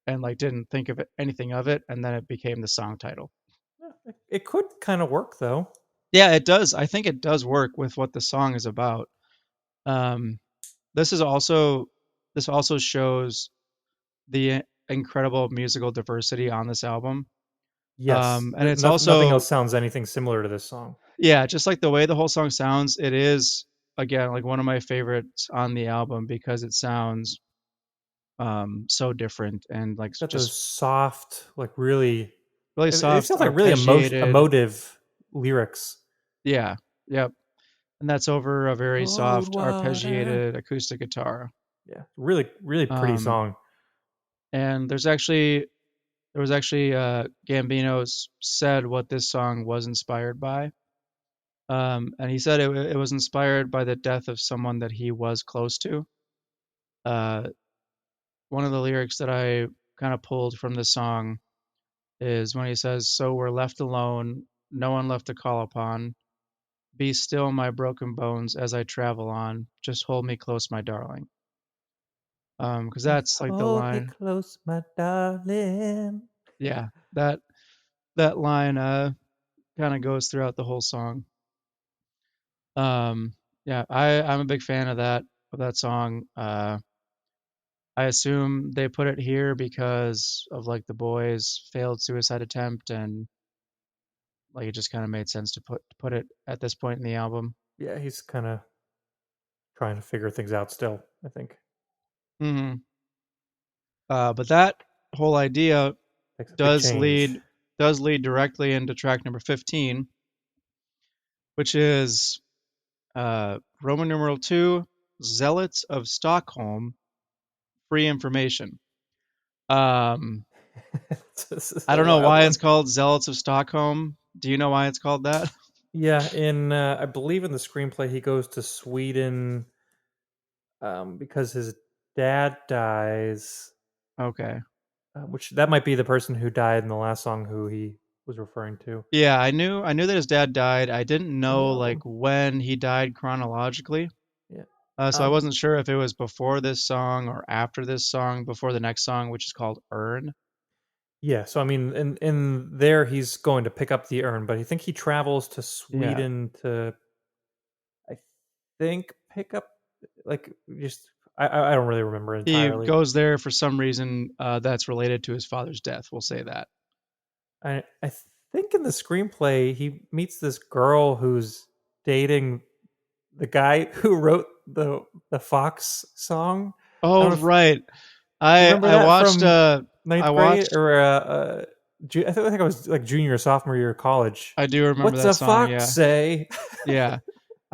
and like didn't think of anything of it. And then it became the song title. It could kind of work though. Yeah, it does. I think it does work with what the song is about. Um, this is also this also shows the incredible musical diversity on this album. Yes, And it's nothing also, else sounds anything similar to this song. yeah, just like the way the whole song sounds, it is again like one of my favorites on the album because it sounds so different and like It's got those just soft, like really. really It soft, sounds like really arpeggiated. emotive lyrics. Yeah, yep. And that's over a very Cold soft, water. arpeggiated acoustic guitar. Yeah, really, really pretty Um, song. and there was actually Gambino's said what this song was inspired by. And he said it was inspired by the death of someone that he was close to. Uh, one of the lyrics that I kind of pulled from the song is when he says, "So we're left alone, no one left to call upon. Be still, my broken bones, as I travel on. Just hold me close, my darling." Because Just that's like the hold me line. close, my darling. Yeah, that line kind of goes throughout the whole song. Um, yeah, I'm a big fan of that song. I assume they put it here because of like the boy's failed suicide attempt, and like it just kind of made sense to put it at this point in the album. Yeah, he's kind of trying to figure things out still, I think. Hmm. But that whole idea Makes a big does change. lead does lead directly into track number 15, which is Roman numeral 2, Zealots of Stockholm, free information. Um, This is I a don't know wild why it's one. called Zealots of Stockholm. Do you know why it's called that? Yeah, in I believe in the screenplay he goes to Sweden because his dad dies, Okay. which that might be the person who died in the last song who he was referring to Yeah, I knew that his dad died. I didn't in the know like album. when he died chronologically. Yeah. So I Um, wasn't sure if it was before this song or after this song, before the next song, which is called Earn. yeah, so I mean, in there he's going to pick up the urn, but I think he travels to Yeah. Sweden to, I think, pick up like just I don't really remember He entirely. goes there for some reason that's related to his father's death. We'll say that. I think in the screenplay he meets this girl who's dating the guy who wrote the Fox song. I Oh, don't know if right. you I remember I that watched from I ninth grade watched or I think I was like junior or sophomore year of college. I do remember What's that a song. fox Yeah. say? Yeah.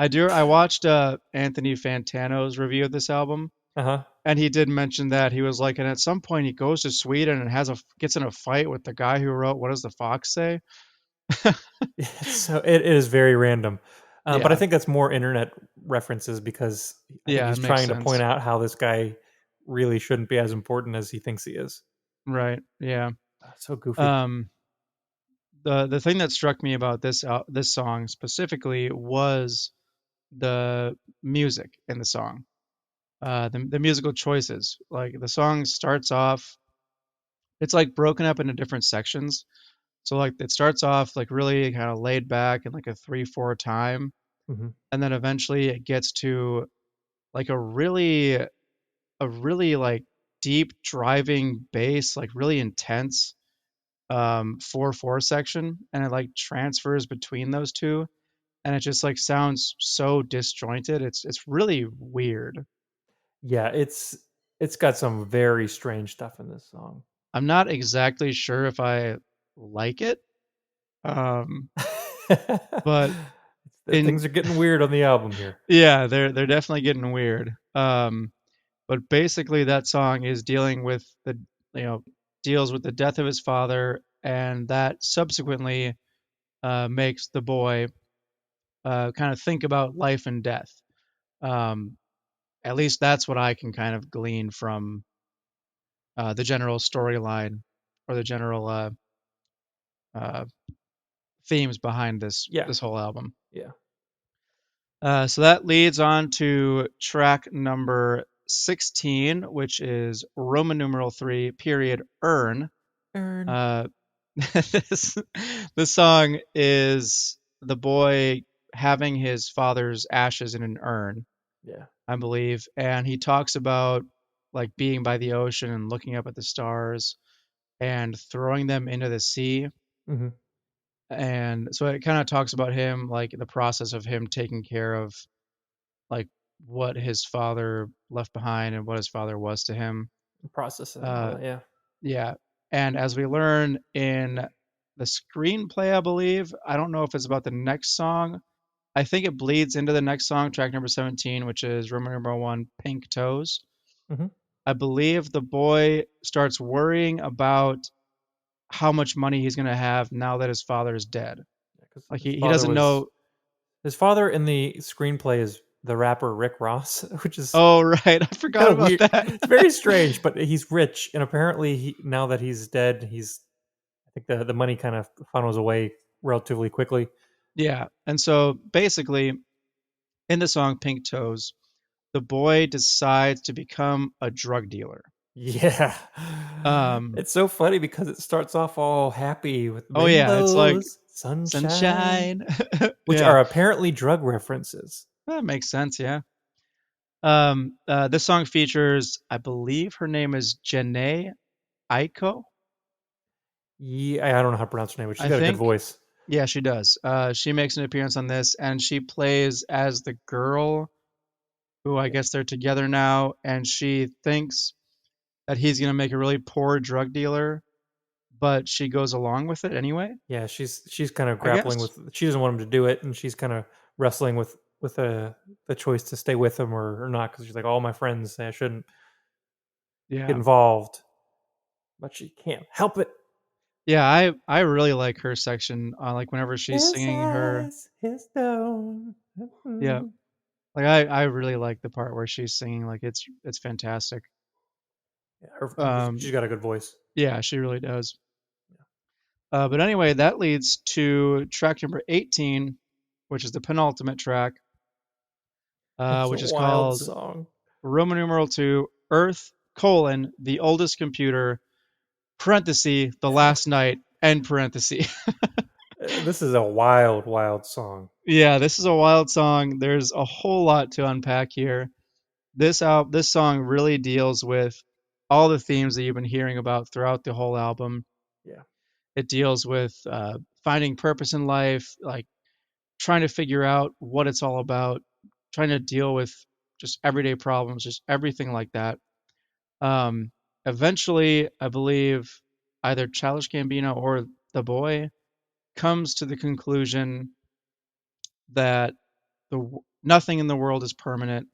I watched Anthony Fantano's review of this album, Uh huh. and he did mention that he was like, and at some point he goes to Sweden and gets in a fight with the guy who wrote "What Does the Fox Say?" So it is very random, but I Yeah, think that's more internet references because I think yeah, it he's makes trying to point sense. out how this guy really shouldn't be as important as he thinks he is. Right. Yeah. So goofy. Um, the thing that struck me about this song specifically was the music in the song. The musical choices. Like the song starts off, it's like broken up into different sections. So like it starts off like really kind of laid back in like a 3/4 time, Hmm. and then eventually it gets to like a really like deep driving bass, like really intense 4/4 section, and it like transfers between those two, and it just like sounds so disjointed. It's really weird. Yeah, it's got some very strange stuff in this song. I'm not exactly sure if I like it. Um, but in Things are getting weird on the album here. yeah, they're definitely getting weird. But basically that song is dealing with the you know deals with the death of his father, and that subsequently makes the boy kind of think about life and death. Um, at least that's what I can kind of glean from the general storyline or the general themes behind this Yeah. this whole album. Yeah. So that leads on to track number 16, which is Roman numeral 3, period, Earn. Earn. Uh, this song is the boy having his father's ashes in an urn, Yeah. I believe. And he talks about like being by the ocean and looking up at the stars and throwing them into the sea. Mm-hmm. And so it kind of talks about him, like the process of him taking care of like what his father left behind and what his father was to him. Processing and all Uh, that. Yeah. yeah. And as we learn in the screenplay, I believe, I don't know if it's about the next song. I think it bleeds into the next song, track number 17, which is Roman number 1, Pink Toes. Mm-hmm. I believe the boy starts worrying about how much money he's going to have now that his father is dead. Because Like his he father doesn't was know. his father in the screenplay is the rapper Rick Ross, which is Oh, right. I forgot kind of about weird. that. It's very strange, but he's rich, and apparently, now that he's dead, I think the money kind of funnels away relatively quickly. Yeah. And so basically, in the song Pink Toes, the boy decides to become a drug dealer. Yeah, Um, it's so funny because it starts off all happy with oh yeah, it's like rainbows, sunshine, sunshine. which Yeah, are apparently drug references. that makes sense. Yeah. This song features, I believe her name is Janae Aiko. Yeah, I don't know how to pronounce her name, but she's I got a good think. voice. Yeah, she does. She makes an appearance on this, and she plays as the girl who I Yeah, guess they're together now, and she thinks that he's gonna make a really poor drug dealer, but she goes along with it anyway. yeah, she's kind of I grappling guess. with. She doesn't want him to do it, and she's kind of wrestling with the choice to stay with him or not because she's like, all my friends say I shouldn't get Yeah. involved, but she can't help it. Yeah, I really like her section. Like whenever she's His singing her, eyes, his stone. yeah, Mhm. like I really like the part where she's singing. Like it's fantastic. Yeah, she's Um, got a good voice. yeah, she really does. But anyway, that leads to track number 18, which is the penultimate track, It's a which is wild called song. Roman numeral 2, Earth, colon, the oldest computer, parenthesis, the last night, end parenthesis. This is a wild, wild song. Yeah, this is a wild song. There's a whole lot to unpack here. This song really deals with all the themes that you've been hearing about throughout the whole album. Yeah, It deals with finding purpose in life, like trying to figure out what it's all about, trying to deal with just everyday problems, just everything like that. Um, Eventually, I believe either Childish Gambino or the boy comes to the conclusion that nothing in the world is permanent.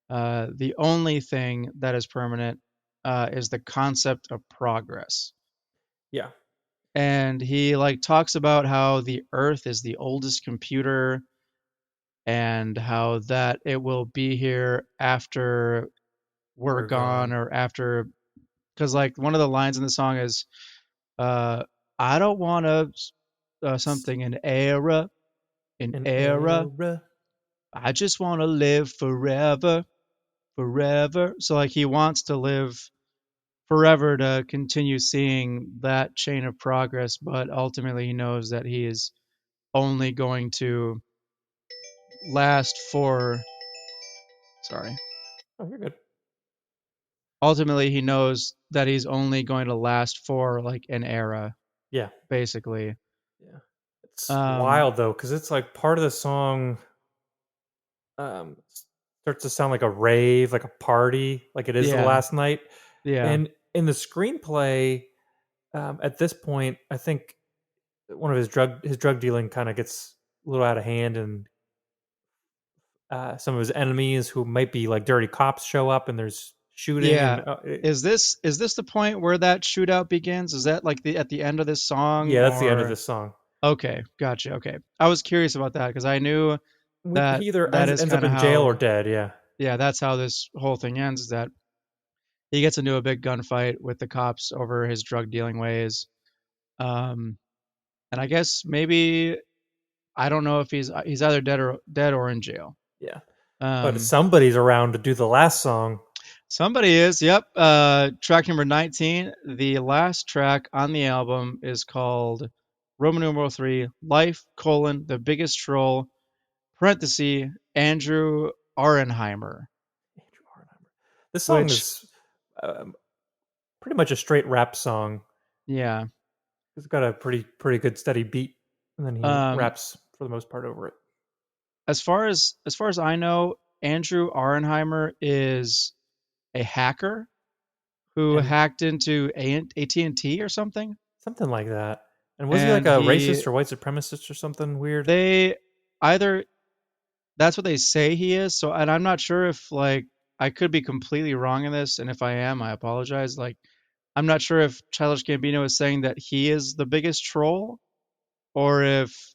The only thing that is permanent is the concept of progress. yeah. And he like talks about how the Earth is the oldest computer and how that it will be here after we're We're gone gone. or after because like one of the lines in the song is uh I don't want to It's something an an era. era. I just want to live forever, forever. So like he wants to live forever to continue seeing that chain of progress, but ultimately he knows that he is only going to last for sorry. Oh, you're good. Ultimately he knows that he's only going to last for like an era, Yeah, basically. yeah. It's Um wild though, because it's like part of the song um starts to sound like a rave, like a party, like it is the yeah, last night. yeah. And in the screenplay, at this point, I think one of his drug dealing kind of gets a little out of hand, and some of his enemies who might be like dirty cops show up, and there's shooting, and Yeah. Is this the point where that shootout begins? Is that like the at the end of this song yeah, that's the end of or this song. okay, gotcha. Okay. I was curious about that because I knew that He either that is ends up kind of in jail or how dead. Yeah, yeah, that's how this whole thing ends is that he gets into a big gunfight with the cops over his drug dealing ways. Um and I guess maybe I don't know if he's either dead or in jail. Yeah. But Um, somebody's around to do the last song. Somebody is. Yep. Track number 19. The last track on the album is called Roman numeral 3, Life, the biggest troll, parenthesis, Andrew Arenheimer, Andrew Arnheimer. This song which, is um, pretty much a straight rap song. yeah. It's got a pretty good steady beat, and then he Um, raps for the most part over it. as far as I know, Andrew Arenheimer is a hacker who And hacked into AT&T or something. something like that. And was he like And a racist or white supremacist or something weird? they either that's what they say he is. So, and I'm not sure if like I could be completely wrong in this, and if I am, I apologize. Like, I'm not sure if Childish Gambino is saying that he is the biggest troll, or if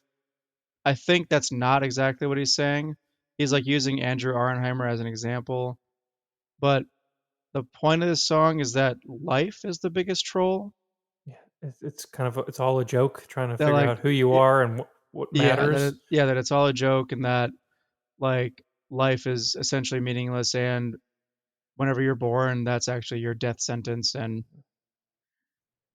I think that's not exactly what he's saying. He's like using Andrew Arenheimer as an example, but the point of this song is that life is the biggest troll. Yeah, it's kind of it's all a joke, trying to That figure like, out who you y- are and what matters. that it's all a joke, and that like life is essentially meaningless, and whenever you're born, that's actually your death sentence. And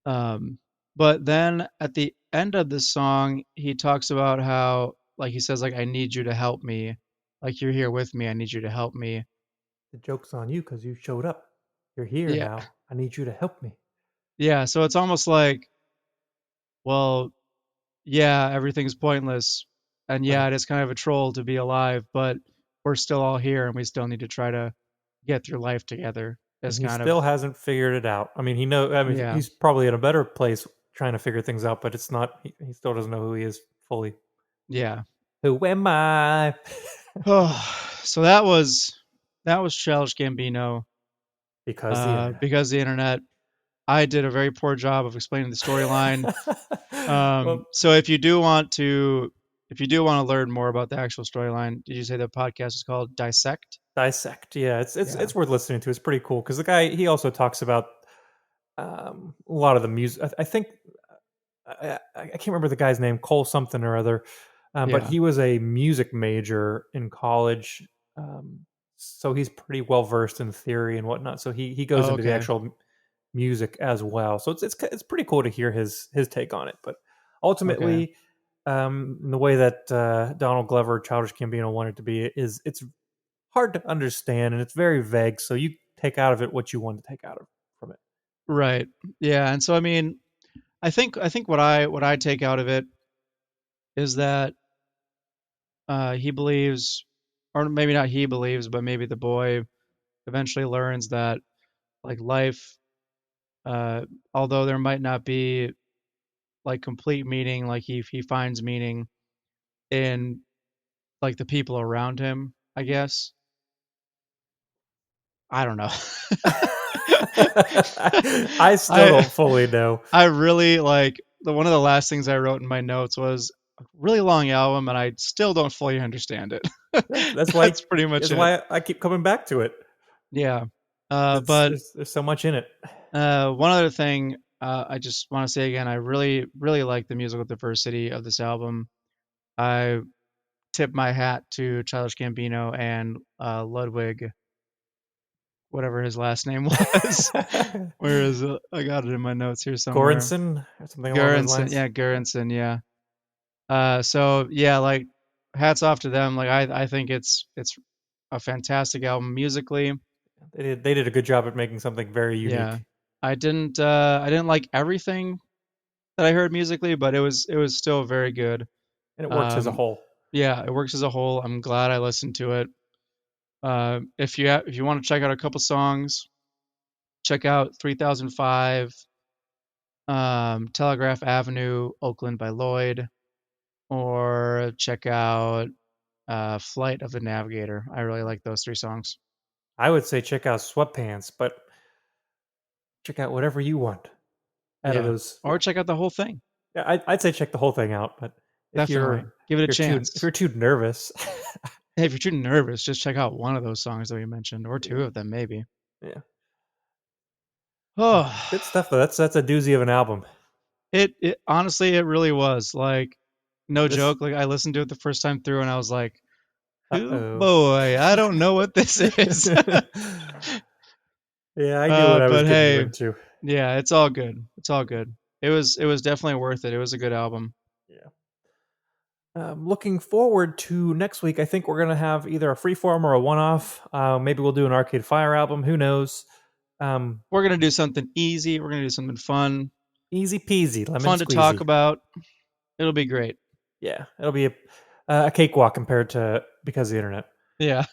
um, but then at the end of the song, he talks about how, like, he says, like, I need you to help me, like, you're here with me, I need you to help me. The joke's on you because you showed up. You're here Yeah, now. I need you to help me. yeah. So it's almost like, well, yeah, everything's pointless, and But yeah, it is kind of a troll to be alive, but we're still all here, and we still need to try to get through life together. and As he kind of, still hasn't figured it out. I mean, he know. I mean, yeah, he's probably in a better place trying to figure things out, but it's not. He still doesn't know who he is fully. yeah. Who am I? Oh, so that was Childish Gambino. Because the internet. Because the internet, I did a very poor job of explaining the storyline. Well, So if you do want to learn more about the actual storyline, did you say the podcast is called Dissect? dissect. Yeah, it's Yeah. it's worth listening to. It's pretty cool because the guy he also talks about a lot of the music. I think I can't remember the guy's name, Cole something or other, but Yeah. he was a music major in college, so he's pretty well versed in theory and whatnot. So he goes Oh, into the okay. actual music as well. So it's pretty cool to hear his take on it. But Okay. ultimately, in the way that Donald Glover, Childish Gambino wanted it to be, is it's hard to understand and it's very vague. So you take out of it what you want to take out of from it. Right. Yeah. And so I mean, I think what I take out of it is that he believes, or maybe not he believes, but maybe the boy eventually learns that like life, uh, although there might not be like complete meaning, like he finds meaning in like the people around him, I guess. I don't know. I still I don't fully know. I really like the one of the last things I wrote in my notes was a really long album, and I still don't fully understand it. That's why That's pretty much that's it. why I keep coming back to it. Yeah. It's But there's so much in it. one other thing I just want to say again, I really, really like the musical diversity of this album. I tip my hat to Childish Gambino and Ludwig, whatever his last name was. Where is it? I got it in my notes here somewhere. Goranson or something along those Göransson, lines. yeah, Göransson, yeah. So yeah, like hats off to them. Like I think it's a fantastic album musically. They did a good job at making something very Yeah. unique, I didn't like everything that I heard musically, but it was still very good. and it works as a Um, whole. yeah, it works as a whole. I'm glad I listened to it. If you want to check out a couple songs, check out 3005, Telegraph Avenue, Oakland by Lloyd, or check out Flight of the Navigator. I really like those three songs. I would say check out Sweatpants, but check out whatever you want out of Yeah, those. or check out the whole thing. Yeah, I'd say check the whole thing out. But if Definitely give it a if chance. you're too nervous, Hey, if you're too nervous, just check out one of those songs that we mentioned, or two yeah, of them yeah. maybe. Good stuff though. That's a doozy of an album. It honestly, it really was. Like, no This- joke. Like, I listened to it the first time through, and I was like, "Who Uh-oh. boy, I don't know what this is." Yeah, I knew what I was But getting you hey, into. yeah, it's all good. It's all good. It was definitely worth it. It was a good album. Yeah. Looking forward to next week. I think we're gonna have either a freeform or a one-off. Maybe we'll do an Arcade Fire album. Who knows? We're gonna do something easy. We're gonna do something fun, Easy peasy, lemon fun to talk squeezy. about. It'll be great. Yeah, it'll be a cakewalk compared to Because of the Internet. Yeah.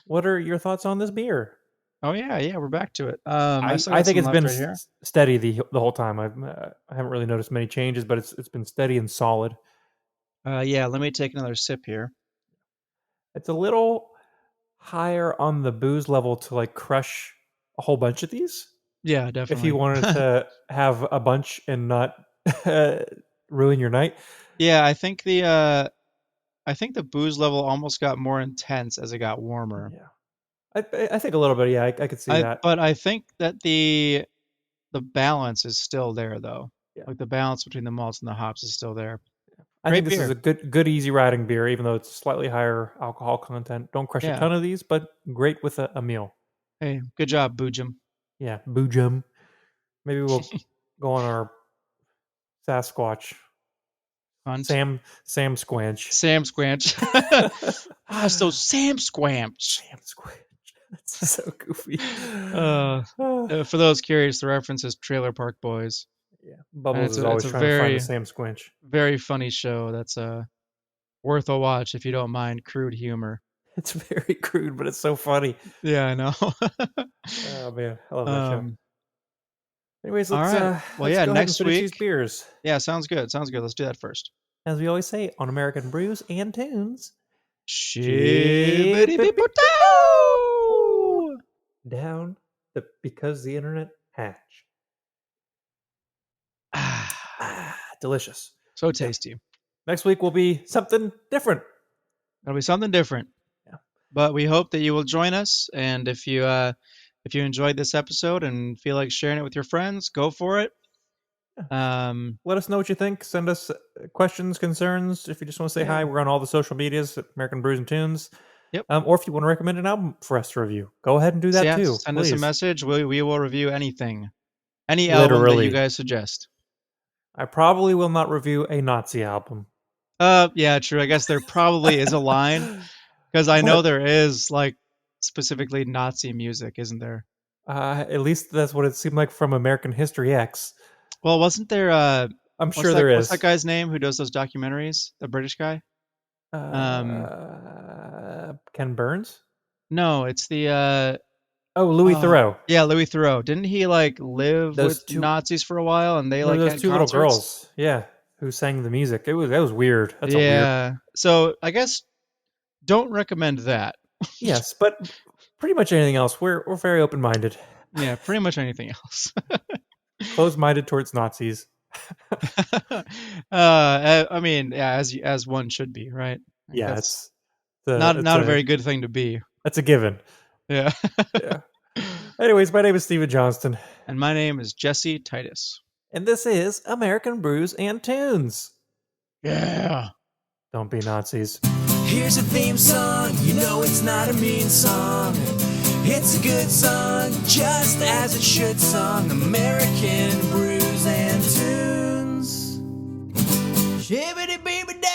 What are your thoughts on this beer? Oh yeah, we're back to it. I still got think some it's left been right here. steady the whole time. I haven't really noticed many changes, but it's been steady and solid. Yeah, let me take another sip here. It's a little higher on the booze level to like crush a whole bunch of these. Yeah, If definitely. you wanted to have a bunch and not ruin your night. Yeah, I think the booze level almost got more intense as it got warmer. Yeah, I think a little bit. Yeah, I could see that. But I think that the balance is still there though. Yeah. Like the balance between the malts and the hops is still there. I Great think this is a good easy riding beer, even though it's slightly higher alcohol content. Don't crush a Yeah. ton of these, but great with a meal. Hey, good job, Boo Jum. Yeah, Boo Jum. Maybe we'll go on our Sasquatch. Hunt. Sam Squanch. Sam Squanch. So Sam Squanch. Sam Squanch. That's so goofy. For those curious, the reference is Trailer Park Boys. Yeah, Bubbles it's is a- always it's a trying to find very- a Sam Squanch. Very funny show. That's worth a watch if you don't mind crude humor. It's very crude, but it's so funny. Yeah, I know. Oh man, I love that show. Anyways, all let's right. well, Well, let's yeah, go ahead and next finish week- these beers. Yeah, sounds good. Sounds good. Let's do that first. As we always say on American Brews and Tunes, Shibbity-boo-tow! down the Because the Internet hatch. Delicious. So tasty. Next week will be something different. It'll be something different. Yeah. But we hope that you will join us. And if you enjoyed this episode and feel like sharing it with your friends, go for it. Let us know what you think. Send us questions, concerns. If you just want to say hi, we're on all the social medias at American Brews and Tunes. Yep. Or if you want to recommend an album for us to review, go ahead and do that too. Send us a please. message. We will review anything. Any album that Literally. you guys suggest. I probably will not review a Nazi album. Yeah, true. I guess there probably is a line because I know there is like specifically Nazi music, isn't there? At least that's what it seemed like from American History X. Well, wasn't there? I'm sure there is. What's that guy's name who does those documentaries? The British guy? Ken Burns? No, it's the. Louis Theroux. Yeah, Louis Theroux. Didn't he like live Those with two- Nazis for a while, and they like those had two concerts? little girls. Yeah, who sang the music. That was weird. That's weird. yeah. So I guess don't recommend that. Yes, but pretty much anything else. We're very open minded. Yeah, pretty much anything else. Closed minded towards Nazis. I mean, yeah, as one should be, right? Like, Yeah, that's it's not a very good thing to be. That's a given. Yeah. Yeah. Anyways, my name is Steven Johnston, And my name is Jesse Titus. and this is American Brews and Tunes. Yeah. Don't be Nazis. Here's a theme song, you know it's not a mean song. It's a good song, just as it should song. American Brews and Tunes. Shibbity beeby da.